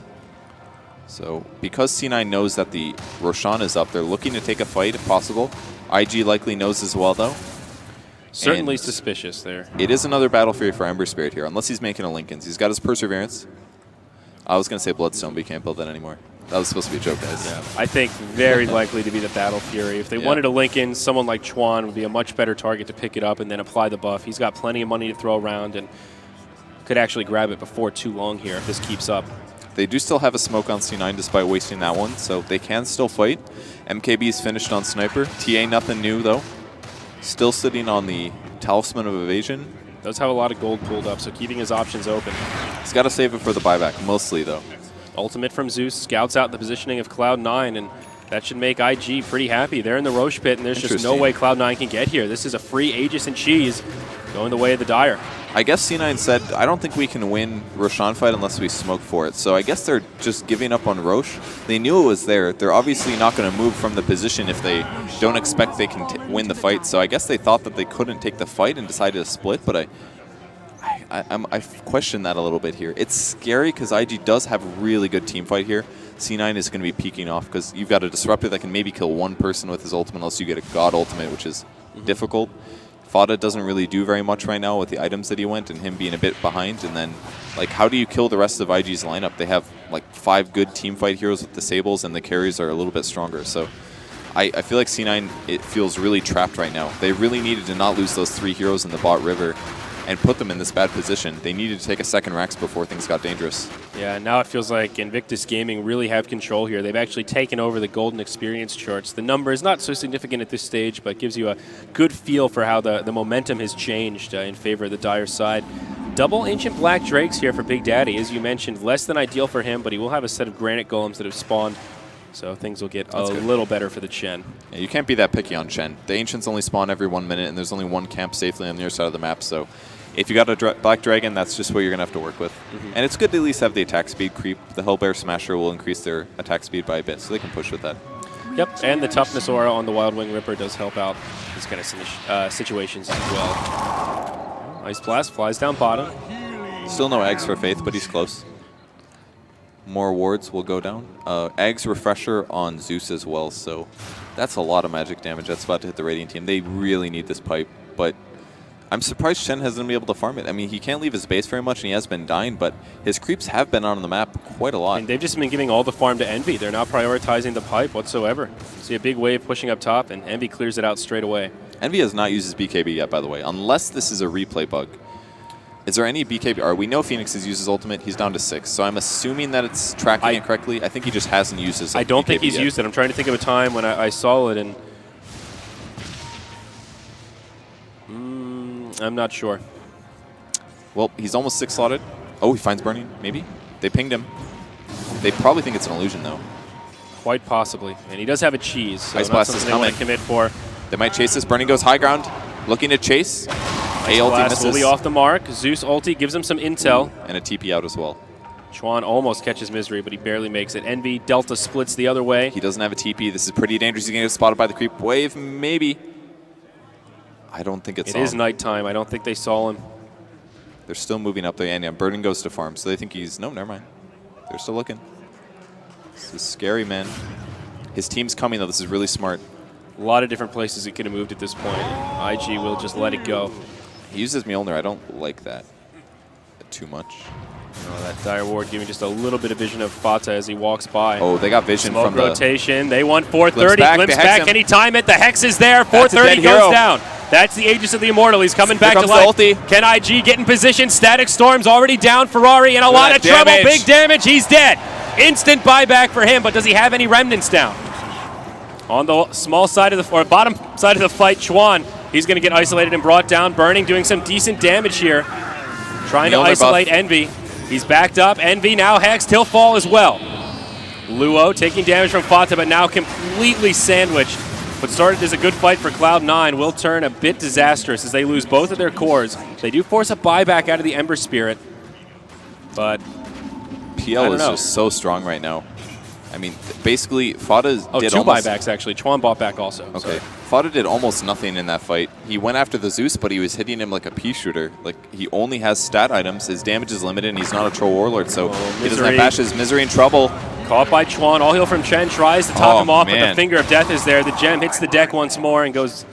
E: So because C9 knows that the Roshan is up, they're looking to take a fight if possible. IG likely knows as well, though.
D: Certainly
E: And
D: suspicious there.
E: it is another Battle Fury for Ember Spirit here, unless he's making a Lincoln's. He's got his Perseverance. I was going to say Bloodstone, but you can't build that anymore. That was supposed to be a joke, guys.
D: Yeah, I think very likely to be the Battle Fury. If they wanted a Lincoln, someone like Chuan would be a much better target to pick it up and then apply the buff. He's got plenty of money to throw around and could actually grab it before too long here if this keeps up.
E: They do still have a smoke on C9 despite wasting that one, so they can still fight. MKB is finished on Sniper. TA, nothing new, though. Still sitting on the Talisman of Evasion.
D: Does have a lot of gold pulled up, so keeping his options open.
E: He's got to save it for the buyback, mostly, though.
D: Ultimate from Zeus scouts out the positioning of Cloud9, and that should make IG pretty happy. They're in the Roche pit, and there's just no way Cloud9 can get here. This is a free Aegis and Cheese going the way of the Dire.
E: I guess C9 said, I don't think we can win Roshan fight unless we smoke for it. So I guess they're just giving up on Roche. They knew it was there. They're obviously not going to move from the position if they don't expect they can win the fight. So I guess they thought that they couldn't take the fight and decided to split, but I question that a little bit here. It's scary because IG does have a really good team fight here. C9 is going to be peeking off because you've got a Disruptor that can maybe kill one person with his ultimate unless you get a God ultimate, which is difficult. Fada doesn't really do very much right now with the items that he went and him being a bit behind. And then, like, how do you kill the rest of IG's lineup? They have, like, 5 good team fight heroes with disables and the carries are a little bit stronger. So I feel like C9, it feels really trapped right now. They really needed to not lose those 3 heroes in the bot river and put them in this bad position. They needed to take a second Rax before things got dangerous.
D: Yeah, now it feels like Invictus Gaming really have control here. They've actually taken over the golden experience charts. The number is not so significant at this stage, but gives you a good feel for how the momentum has changed in favor of the Dire side. Double Ancient Black Drakes here for Big Daddy. As you mentioned, less than ideal for him, but he will have a set of Granite Golems that have spawned, so things will get little better for the Chen.
E: Yeah, you can't be that picky on Chen. The Ancients only spawn every 1 minute, and there's only one camp safely on the other side of the map, so if you got a Black Dragon, that's just what you're going to have to work with. And it's good to at least have the attack speed creep. The Hellbear Smasher will increase their attack speed by a bit, so they can push with that.
D: Yep, and the toughness aura on the Wild Wing Ripper does help out these kind of situations as well. Ice Blast flies down bottom.
E: Still no eggs for Faith, but he's close. More wards will go down. Eggs Refresher on Zeus as well, so that's a lot of magic damage. That's about to hit the Radiant team. They really need this pipe, but I'm surprised Chen hasn't been able to farm it. I mean, he can't leave his base very much, and he has been dying, but his creeps have been on the map quite a lot.
D: And they've just been giving all the farm to Envy. They're not prioritizing the pipe whatsoever. See a big wave pushing up top, and Envy clears it out straight away.
E: Envy has not used his BKB yet, by the way, unless this is a replay bug. Is there any BKB? We know Phoenix has used his ultimate. He's down to 6, so I'm assuming that it's tracking it correctly. I think he just hasn't used his
D: I don't
E: BKB
D: think he's
E: yet.
D: used it. I'm trying to think of a time when I saw it, and I'm not sure.
E: Well, he's almost 6 slotted. Oh, he finds Burning, maybe? They pinged him. They probably think it's an illusion, though.
D: Quite possibly. And he does have a cheese, so
E: Ice
D: not
E: Blast is
D: something they want to
E: coming.
D: commit for.
E: They might chase this. Burning goes high ground. Looking to chase. A ulti
D: Blast
E: misses.
D: will be off the mark. Zeus ulti gives him some intel.
E: And a TP out as well.
D: Chuan almost catches Misery, but he barely makes it. Envy, Delta splits the other way.
E: He doesn't have a TP. This is pretty dangerous. He's going to get spotted by the creep wave, maybe. I don't think it's
D: It is nighttime. I don't think they saw him.
E: They're still moving up there, and yeah, Burden goes to farm, so they think he's... No, never mind. They're still looking. This is scary, man. His team's coming, though. This is really smart.
D: A lot of different places he could have moved at this point. IG will just let it go.
E: He uses Mjolnir. I don't like that too much.
D: Oh, that Dire Ward giving just a little bit of vision of Fata as he walks by.
E: Oh, they got vision
D: Smoke
E: from the...
D: rotation. They want 430.
E: Glimpse back.
D: Glimpse
E: They hex
D: back.
E: him.
D: Can he time it? The Hex is there.
E: That's a
D: 430
E: dead hero.
D: goes down. That's the Aegis of the Immortal. He's coming back
E: Here
D: to
E: comes
D: life.
E: the ulti.
D: Can IG get in position? Static Storm's already down. Ferrari in a lot of trouble.
E: damage.
D: Big damage. He's dead. Instant buyback for him, but does he have any remnants down? On the small side of the, or bottom side of the fight, Chuan, he's going to get isolated and brought down. Burning doing some decent damage here. Trying to
E: Mjolnir
D: isolate
E: buff.
D: Envy. He's backed up. Envy now hexed. He'll fall as well. Luo taking damage from Fata, but now completely sandwiched. What started as a good fight for Cloud9 will turn a bit disastrous as they lose both of their cores. They do force a buyback out of the Ember Spirit, but
E: PL is just so strong right now. I mean, basically, Fada did
D: two
E: almost...
D: buybacks, actually. Chuan bought back also.
E: Okay.
D: Sorry.
E: Fada did almost nothing in that fight. He went after the Zeus, but he was hitting him like a pea shooter. Like, he only has stat items. His damage is limited, and he's not a troll warlord, so he doesn't have
D: Misery.
E: bashes. Misery in trouble.
D: Caught by Chuan. All heal from Chen. Tries to top him off, but the
E: man.
D: finger of death is there. The gem hits the deck once more and goes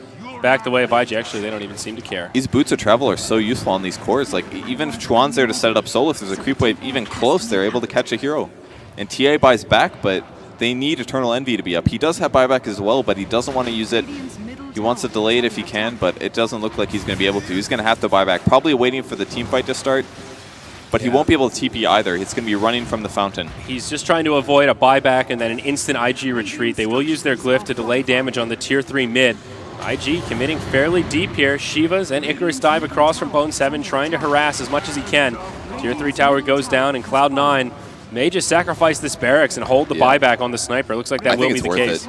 D: back the way of IG. Actually, they don't even seem to care.
E: These boots of travel are so useful on these cores. Like, even if Chuan's there to set it up solo, if there's a creep wave even close, they're able to catch a hero. And TA buys back, but they need Eternal Envy to be up. He does have buyback as well, but he doesn't want to use it. He wants to delay it if he can, but it doesn't look like he's going to be able to. He's going to have to buy back, probably waiting for the team fight to start. But he won't be able to TP either. It's going to be running from the fountain.
D: He's just trying to avoid a buyback and then an instant IG retreat. They will use their glyph to delay damage on the tier 3 mid. IG committing fairly deep here. Shivas and Icarus dive across from Bone 7, trying to harass as much as he can. Tier 3 tower goes down, and Cloud9 may just sacrifice this barracks and hold the buyback on the sniper. Looks like that will be the case.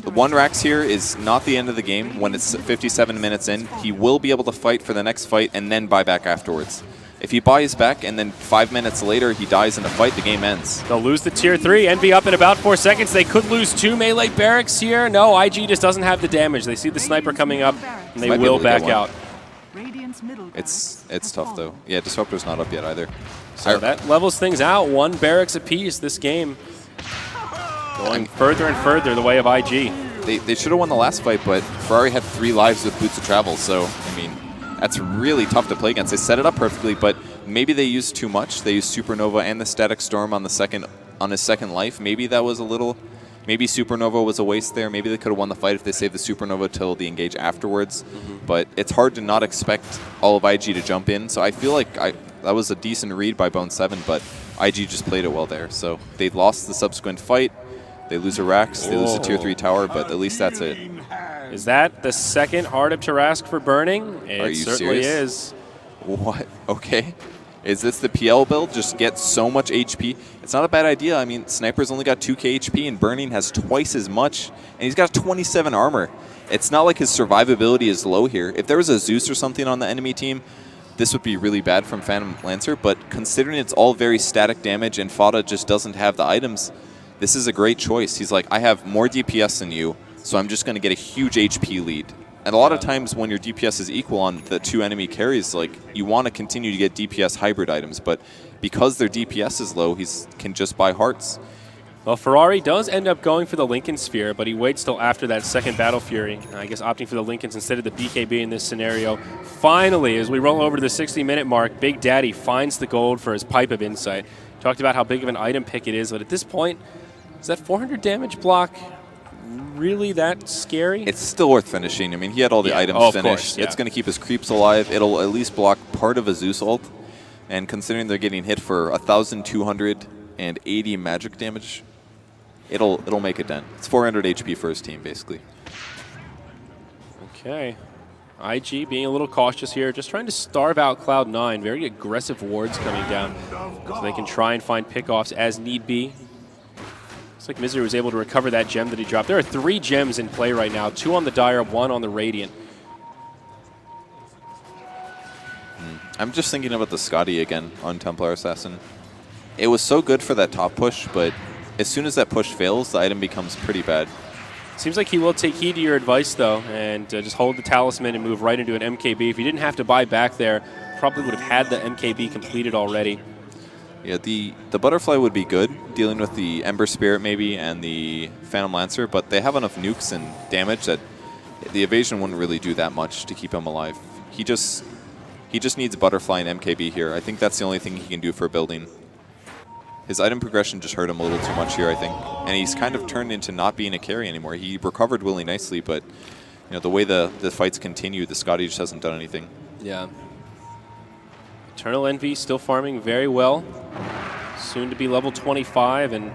E: The 1 Rax here is not the end of the game. When it's 57 minutes in, he will be able to fight for the next fight and then buy back afterwards. If he buys back and then 5 minutes later he dies in a fight, the game ends.
D: They'll lose the tier 3. Envy up in about 4 seconds. They could lose 2 melee barracks here. No, IG just doesn't have the damage. They see the sniper coming up, and they will back out.
E: It's tough, though. Yeah, Disruptor's not up yet either.
D: So that levels things out. 1 barracks apiece this game. Going further and further the way of IG.
E: They should have won the last fight, but Ferrari had 3 lives with Boots of Travel, so, I mean, that's really tough to play against. They set it up perfectly, but maybe they used too much. They used Supernova and the Static Storm on his second life. Maybe that was a little... Maybe Supernova was a waste there. Maybe they could have won the fight if they saved the Supernova till the engage afterwards. But it's hard to not expect all of IG to jump in. So I feel like that was a decent read by Bone 7, but IG just played it well there. So they lost the subsequent fight. They lose a Rax, they lose a tier 3 tower, but at least that's it.
D: Is that the second Heart of Tarask for burning?
E: Are you
D: certainly
E: serious?
D: is.
E: What? Okay. Is this the PL build? Just get so much HP? It's not a bad idea. I mean, Sniper's only got 2k HP and Burning has twice as much, and he's got 27 armor. It's not like his survivability is low here. If there was a Zeus or something on the enemy team, this would be really bad from Phantom Lancer, but considering it's all very static damage and Fada just doesn't have the items, this is a great choice. He's like, I have more DPS than you, so I'm just going to get a huge HP lead. And a lot of times when your DPS is equal on the 2 enemy carries, like, you want to continue to get DPS hybrid items, but because their DPS is low, he can just buy hearts.
D: Well, Ferrari does end up going for the Lincoln Sphere, but he waits till after that second Battle Fury. I guess opting for the Lincolns instead of the BKB in this scenario. Finally, as we roll over to the 60-minute mark, Big Daddy finds the gold for his Pipe of Insight. Talked about how big of an item pick it is, but at this point, is that 400 damage block really that scary?
E: It's still worth finishing. I mean, he had all the items finished.
D: Course,
E: It's going to keep his creeps alive. It'll at least block part of a Zeus ult. And considering they're getting hit for 1,280 magic damage, it'll make a dent. It's 400 HP for his team, basically.
D: Okay. IG being a little cautious here, just trying to starve out Cloud9. Very aggressive wards coming down, so they can try and find pickoffs as need be. Looks like Misery was able to recover that gem that he dropped. There are 3 gems in play right now, 2 on the Dire, 1 on the Radiant.
E: I'm just thinking about the Scotty again on Templar Assassin. It was so good for that top push, but as soon as that push fails, the item becomes pretty bad.
D: Seems like he will take heed to your advice, though, and just hold the Talisman and move right into an MKB. If he didn't have to buy back there, probably would have had the MKB completed already.
E: Yeah, the Butterfly would be good, dealing with the Ember Spirit maybe and the Phantom Lancer, but they have enough nukes and damage that the evasion wouldn't really do that much to keep him alive. He just needs Butterfly and MKB here. I think that's the only thing he can do for building. His item progression just hurt him a little too much here, I think. And he's kind of turned into not being a carry anymore. He recovered really nicely, but you know, the way the fights continue, the Scotty just hasn't done anything.
D: Yeah. Eternal Envy still farming very well. Soon to be level 25, and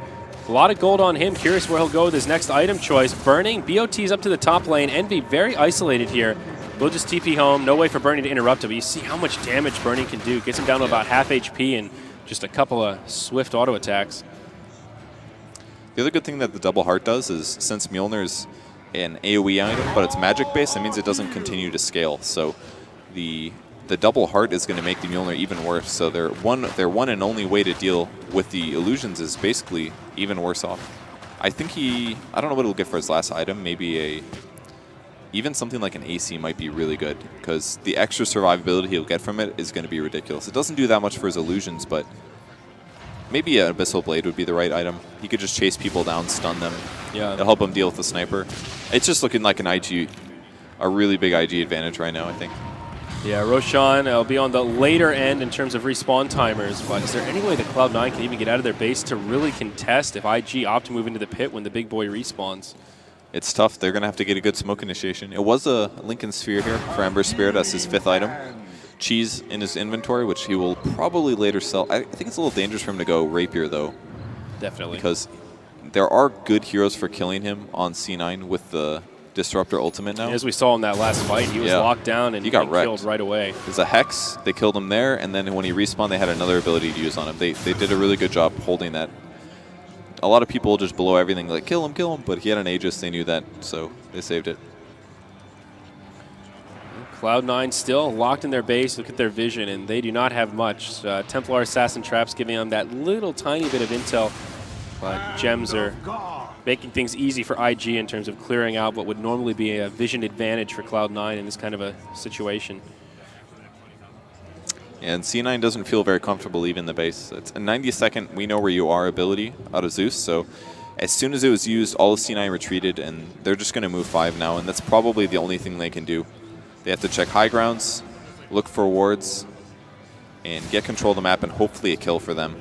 D: a lot of gold on him. Curious where he'll go with his next item choice. Burning, BOT's up to the top lane. Envy very isolated here. We'll just TP home. No way for Burning to interrupt him, but you see how much damage Burning can do. Gets him down to about half HP and just a couple of swift auto attacks.
E: The other good thing that the Double Heart does is, since Mjolnir's an AoE item, but it's magic-based, that means it doesn't continue to scale. So the Double Heart is going to make the Mjolnir even worse. So their one and only way to deal with the illusions is basically even worse off. I think I don't know what he'll get for his last item. Maybe even something like an AC might be really good, because the extra survivability he'll get from it is going to be ridiculous. It doesn't do that much for his illusions, but maybe an Abyssal Blade would be the right item. He could just chase people down, stun them.
D: Yeah.
E: It'll help him deal with the sniper. It's just looking like a really big IG advantage right now, I think.
D: Yeah, Roshan will be on the later end in terms of respawn timers, but is there any way that Cloud9 can even get out of their base to really contest if IG opt to move into the pit when the big boy respawns?
E: It's tough. They're going to have to get a good smoke initiation. It was a Lincoln Sphere here for Ember Spirit as his 5th item. Cheese in his inventory, which he will probably later sell. I think it's a little dangerous for him to go Rapier, though.
D: Definitely.
E: Because there are good heroes for killing him on C9 with the Disruptor ultimate now.
D: As we saw in that last fight, he was locked down and
E: he got wrecked.
D: killed right away.
E: There's a Hex. They killed him there, and then when he respawned, they had another ability to use on him. They did a really good job holding that. A lot of people just blow everything like, kill him, but he had an Aegis. They knew that, so they saved it.
D: Cloud9 still locked in their base. Look at their vision, and they do not have much. Templar Assassin Traps giving them that little tiny bit of intel, but gems are making things easy for IG in terms of clearing out what would normally be a vision advantage for Cloud9 in this kind of a situation.
E: And C9 doesn't feel very comfortable leaving the base. It's a 90-second we know where you are ability out of Zeus, so as soon as it was used, all of C9 retreated, and they're just going to move 5 now, and that's probably the only thing they can do. They have to check high grounds, look for wards, and get control of the map, and hopefully a kill for them.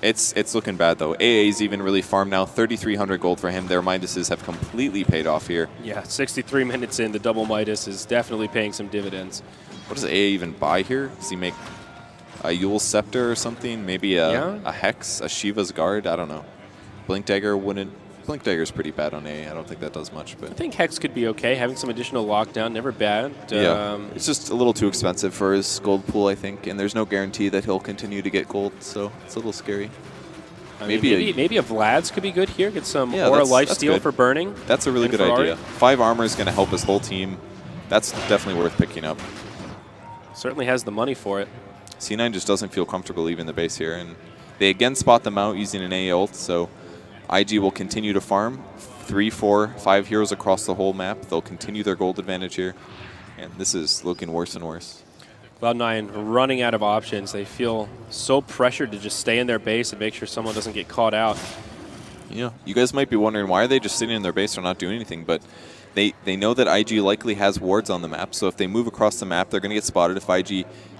E: It's looking bad, though. AA's even really farmed now. 3,300 gold for him. Their Midases have completely paid off here.
D: Yeah, 63 minutes in, the double Midas is definitely paying some dividends.
E: What does AA even buy here? Does he make a Yule Scepter or something? Maybe a Hex, a Shiva's Guard? I don't know. Blink Dagger wouldn't... Blink Dagger's pretty bad on AA. I don't think that does much. But
D: I think Hex could be okay. Having some additional lockdown, never bad.
E: Yeah, it's just a little too expensive for his gold pool, I think, and there's no guarantee that he'll continue to get gold, so it's a little scary.
D: Maybe a Vlad's could be good here. Get some Aura Lifesteal for burning.
E: That's a really good idea. 5 armor is going to help his whole team. That's definitely worth picking up.
D: Certainly has the money for it.
E: C9 just doesn't feel comfortable leaving the base here, and they again spot them out using an AA ult, so IG will continue to farm 3, 4, 5 heroes across the whole map. They'll continue their gold advantage here, and this is looking worse and worse.
D: Cloud9 running out of options. They feel so pressured to just stay in their base and make sure someone doesn't get caught out.
E: Yeah, you guys might be wondering why are they just sitting in their base or not doing anything, but they know that IG likely has wards on the map, so if they move across the map, they're going to get spotted.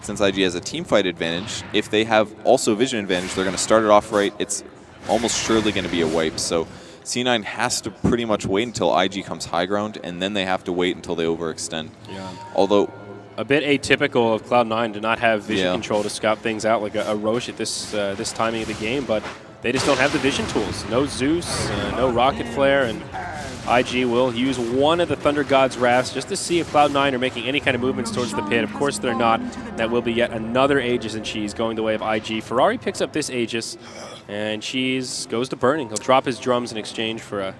E: Since IG has a team fight advantage, if they have also vision advantage, they're going to start it off right. It's almost surely going to be a wipe, so C9 has to pretty much wait until IG comes high ground, and then they have to wait until they overextend.
D: Yeah.
E: Although
D: a bit atypical of Cloud9 to not have vision control to scout things out like a Roche at this timing of the game, but they just don't have the vision tools. No Zeus, no Rocket Flare, and IG will use one of the Thunder God's Wraths just to see if Cloud9 are making any kind of movements towards the pit. Of course they're not. That will be yet another Aegis and Cheese going the way of IG. Ferrari picks up this Aegis, and Cheese goes to burning. He'll drop his drums in exchange for a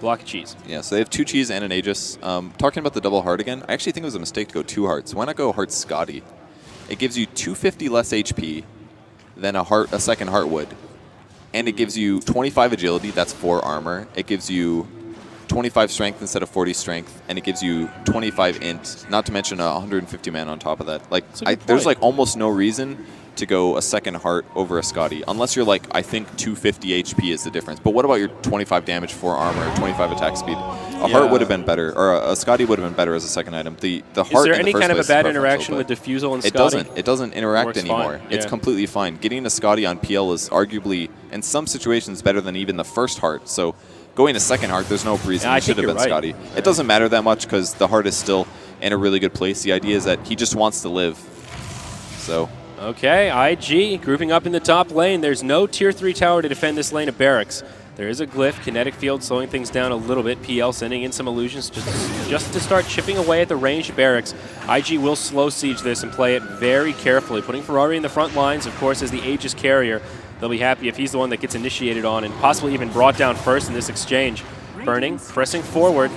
D: block of cheese.
E: Yeah, so they have 2 cheese and an Aegis. Talking about the double heart again, I actually think it was a mistake to go 2 hearts. Why not go heart Scotty? It gives you 250 less HP than a second heart would. And it gives you 25 agility, that's 4 armor. It gives you 25 strength instead of 40 strength, and it gives you 25 int, not to mention 150 man on top of that. Like, there's like almost no reason to go a second heart over a Scotty, unless you're like, I think 250 HP is the difference. But what about your 25 damage, 4 armor, 25 attack speed? A heart would have been better, or a Scotty would have been better as a second item. The heart.
D: Is there any kind of a bad interaction with Diffusal and Scotty?
E: It doesn't interact anymore.
D: Fine.
E: It's completely fine. Getting a Scotty on PL is arguably, in some situations, better than even the first heart. So going a second heart, there's no reason it should have been Scotty. It doesn't matter that much because the heart is still in a really good place. The idea is that he just wants to live. So.
D: Okay, IG grouping up in the top lane. There's no tier 3 tower to defend this lane of barracks. There is a glyph, kinetic field slowing things down a little bit. PL sending in some illusions just to start chipping away at the ranged barracks. IG will slow siege this and play it very carefully, putting Ferrari in the front lines, of course, as the Aegis carrier. They'll be happy if he's the one that gets initiated on and possibly even brought down first in this exchange. Burning, pressing forward,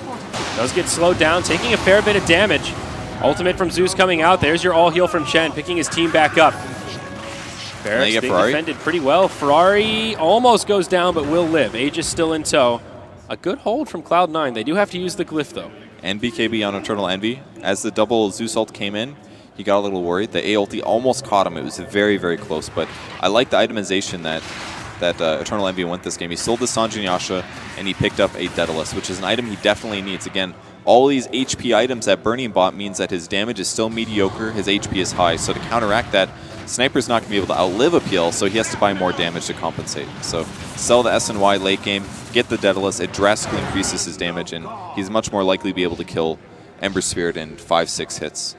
D: does get slowed down, taking a fair bit of damage. Ultimate from Zeus coming out. There's your all heal from Chen, picking his team back up. Barracks being defended pretty well. Ferrari almost goes down, but will live. Aegis still in tow. A good hold from Cloud9. They do have to use the glyph, though.
E: And BKB on Eternal Envy. As the double Zeus ult came in, he got a little worried. The A ulti almost caught him. It was very, very close. But I like the itemization that Eternal Envy went this game. He sold the Sanjin Yasha, and he picked up a Daedalus, which is an item he definitely needs. Again, all these HP items that Burning bought means that his damage is still mediocre, his HP is high. So to counteract that, Sniper's not going to be able to outlive a PL, so he has to buy more damage to compensate. So sell the S and Y late game, get the Daedalus, it drastically increases his damage, and he's much more likely to be able to kill Ember Spirit in 5-6 hits.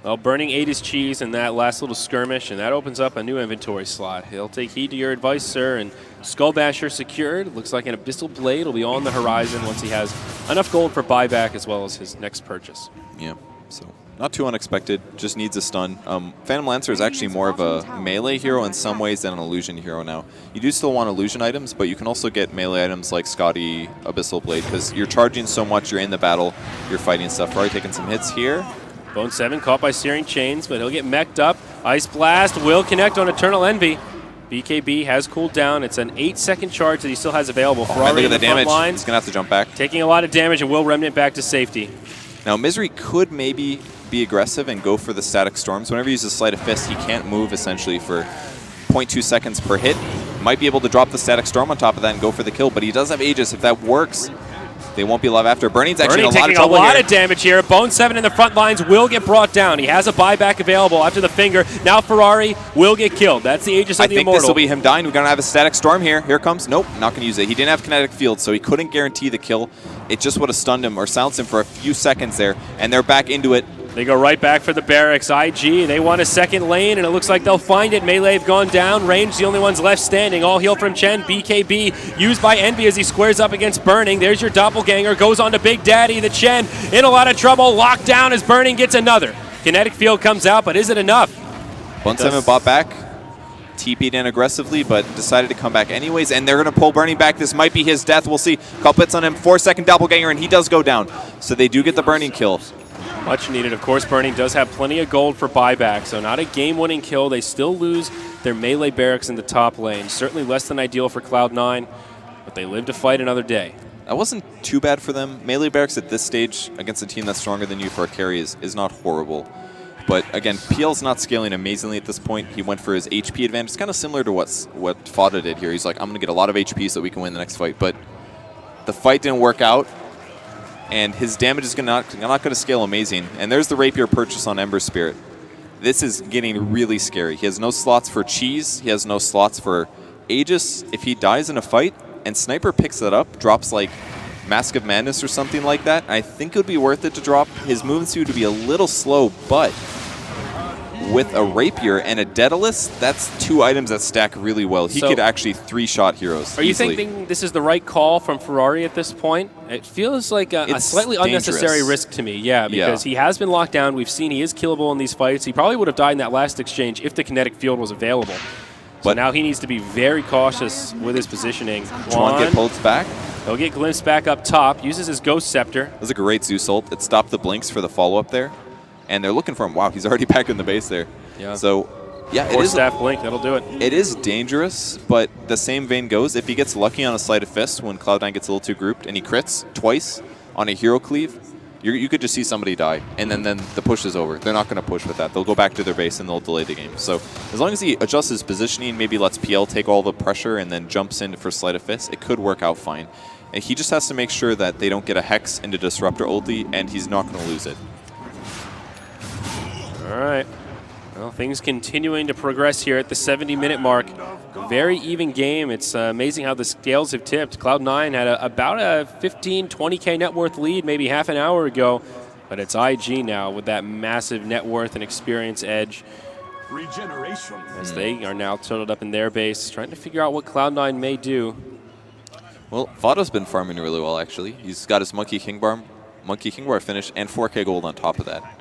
D: Well, Burning ate his cheese in that last little skirmish, and that opens up a new inventory slot. He'll take heed to your advice, sir, and Skull Basher secured. Looks like an Abyssal Blade will be on the horizon once he has enough gold for buyback as well as his next purchase.
E: Yeah, so not too unexpected, just needs a stun. Phantom Lancer is actually more of a melee hero in some ways than an illusion hero now. You do still want illusion items, but you can also get melee items like Scotty, Abyssal Blade, because you're charging so much, you're in the battle, you're fighting stuff. Ferrari taking some hits here.
D: Bone 7 caught by Searing Chains, but he'll get mech'd up. Ice Blast will connect on Eternal Envy. BKB has cooled down. It's an 8-second charge that he still has available.
E: Oh, look at the damage. He's going to have to jump back.
D: Taking a lot of damage and will Remnant back to safety.
E: Now, Misery could maybe be aggressive and go for the Static Storms. Whenever he uses Sleight of Fist, he can't move essentially for 0.2 seconds per hit. Might be able to drop the Static Storm on top of that and go for the kill, but he does have Aegis. If that works, they won't be alive after. Burning's actually in a lot of trouble here.
D: Taking a lot of damage here. Bone 7 in the front lines will get brought down. He has a buyback available after the finger. Now Ferrari will get killed. That's the Aegis of the Immortal.
E: I think this will be him dying. We're going to have a Static Storm here. Here comes. Nope, not going to use it. He didn't have Kinetic Field, so he couldn't guarantee the kill. It just would have stunned him or silenced him for a few seconds there, and they're back into it.
D: They go right back for the barracks. IG, they want a second lane, and it looks like they'll find it. Melee have gone down. Range, the only ones left standing. All heal from Chen. BKB used by Envy as he squares up against Burning. There's your doppelganger. Goes on to Big Daddy. The Chen in a lot of trouble. Locked down as Burning gets another. Kinetic Field comes out, but is it enough?
E: 1-7 bought back. TP'd in aggressively, but decided to come back anyways, and they're going to pull Burning back. This might be his death. We'll see. Couple hits on him. 4-second doppelganger, and he does go down. So they do get the Burning kill.
D: Much needed. Of course, Burning does have plenty of gold for buyback, so not a game-winning kill. They still lose their melee barracks in the top lane. Certainly less than ideal for Cloud9, but they live to fight another day.
E: That wasn't too bad for them. Melee barracks at this stage against a team that's stronger than you for a carry is not horrible. But again, PL's not scaling amazingly at this point. He went for his HP advantage. It's kind of similar to what Fada did here. He's like, I'm going to get a lot of HP so that we can win the next fight. But the fight didn't work out, and his damage is not going to scale amazing. And there's the Rapier purchase on Ember Spirit. This is getting really scary. He has no slots for Cheese. He has no slots for Aegis. If he dies in a fight and Sniper picks that up, drops like Mask of Madness or something like that, I think it would be worth it to drop. His movement speed would be a little slow, but with a Rapier and a Daedalus, that's two items that stack really well. He could actually three-shot heroes
D: Are you
E: easily.
D: thinking this is the right call from Ferrari at this point? It feels like a slightly unnecessary risk to me, because he has been locked down. We've seen he is killable in these fights. He probably would have died in that last exchange if the kinetic field was available. But now he needs to be very cautious with his positioning.
E: Chuan get pulled back.
D: He'll get glimpsed back up top, uses his Ghost Scepter.
E: That was a great Zeus ult. It stopped the blinks for the follow-up there. And they're looking for him. Wow, he's already back in the base there. Yeah. So, yeah,
D: or staff blink, that'll do it.
E: It is dangerous, but the same vein goes. If he gets lucky on a Sleight of Fist when Cloud9 gets a little too grouped and he crits twice on a hero cleave, you could just see somebody die, and then the push is over. They're not going to push with that. They'll go back to their base and they'll delay the game. So as long as he adjusts his positioning, maybe lets PL take all the pressure and then jumps in for Sleight of Fist, it could work out fine. And he just has to make sure that they don't get a Hex into Disruptor ulti, and he's not going to lose it.
D: All right. Well, things continuing to progress here at the 70-minute mark. Very even game. It's amazing how the scales have tipped. Cloud9 had about a 15, 20K net worth lead maybe half an hour ago, but it's IG now with that massive net worth and experience edge.
F: Regeneration.
D: As they are now totaled up in their base, trying to figure out what Cloud9 may do.
E: Well, Vada's been farming really well, actually. He's got his Monkey King Bar finish and 4K gold on top of that.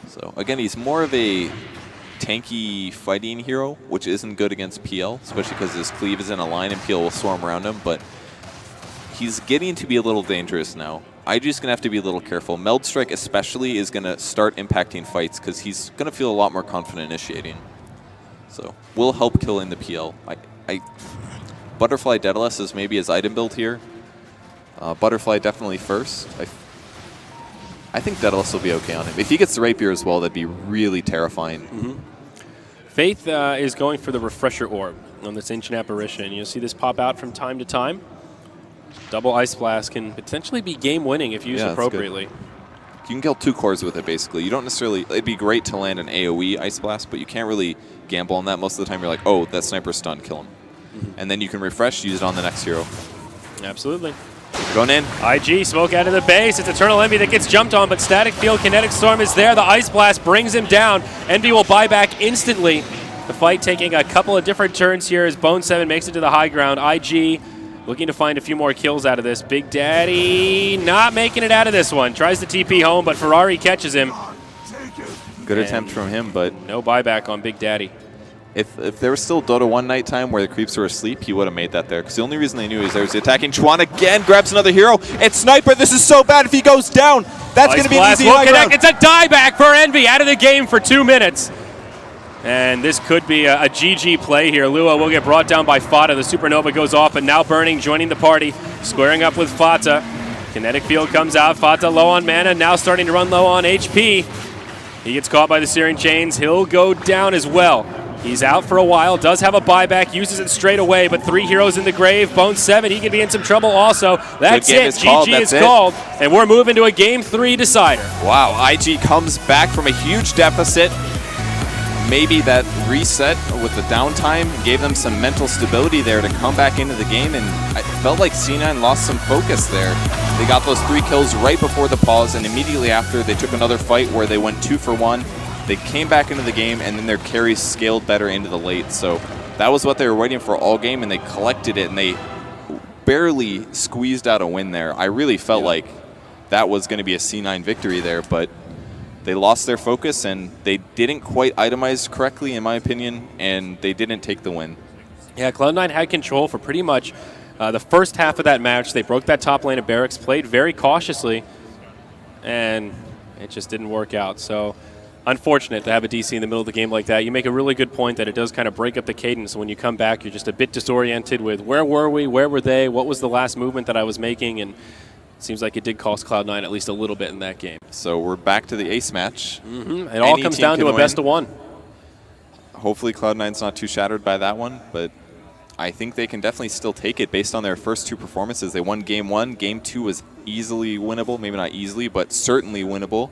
E: So, again, he's more of a tanky fighting hero, which isn't good against PL, especially because his cleave is in a line and PL will swarm around him, but he's getting to be a little dangerous now. IG's going to have to be a little careful. Meld Strike especially is going to start impacting fights because he's going to feel a lot more confident initiating. So, will help killing the PL. Butterfly Daedalus is maybe his item build here. Butterfly definitely first. I think that'll also be okay on him. If he gets the rapier as well, that'd be really terrifying.
D: Faith is going for the refresher orb on this ancient apparition. You'll see this pop out from time to time. Double Ice Blast can potentially be game winning if used appropriately.
E: You can kill 2 cores with it, basically. You don't necessarily... It'd be great to land an AoE Ice Blast, but you can't really gamble on that. Most of the time, you're like, oh, that sniper's stunned, kill him. And then you can refresh, use it on the next hero.
D: Absolutely.
E: Going in.
D: IG, smoke out of the base. It's Eternal Envy that gets jumped on, but Static Field, Kinetic Storm is there. The Ice Blast brings him down. Envy will buy back instantly. The fight taking a couple of different turns here as Bone 7 makes it to the high ground. IG looking to find a few more kills out of this. Big Daddy not making it out of this one. Tries to TP home, but Ferrari catches him.
E: Good attempt from him, but...
D: No buyback on Big Daddy.
E: If there was still Dota 1 nighttime where the creeps were asleep, he would have made that there. Because the only reason they knew is there's the attacking Chuan again, grabs another hero. It's Sniper. This is so bad if he goes down. That's going to be an easy high ground.
D: It's a dieback for Envy out of the game for 2 minutes. And this could be a GG play here. Lua will get brought down by Fata. The Supernova goes off, and now Burning joining the party, squaring up with Fata. Kinetic Field comes out. Fata low on mana, now starting to run low on HP. He gets caught by the Searing Chains. He'll go down as well. He's out for a while, does have a buyback, uses it straight away, but 3 heroes in the grave. Bone 7, he could be in some trouble also. That's it, GG is called, and we're moving to a Game 3 decider.
E: Wow, IG comes back from a huge deficit. Maybe that reset with the downtime gave them some mental stability there to come back into the game, and I felt like C9 lost some focus there. They got those 3 kills right before the pause, and immediately after they took another fight where they went 2 for 1. They came back into the game, and then their carries scaled better into the late. So that was what they were waiting for all game, and they collected it, and they barely squeezed out a win there. I really felt like that was going to be a C9 victory there, but they lost their focus, and they didn't quite itemize correctly, in my opinion, and they didn't take the win.
D: Yeah, Cloud9 had control for pretty much the first half of that match. They broke that top lane of Barracks, played very cautiously, and it just didn't work out. So unfortunate to have a DC in the middle of the game like that. You make a really good point that it does kind of break up the cadence. When you come back, you're just a bit disoriented with where were we, where were they, what was the last movement that I was making, and it seems like it did cost Cloud9 at least a little bit in that game.
E: So we're back to the ace match.
D: It all comes down to a best of 1.
E: Hopefully Cloud9's not too shattered by that one, but I think they can definitely still take it based on their first 2 performances. They won Game 1. Game 2 was easily winnable. Maybe not easily, but certainly winnable.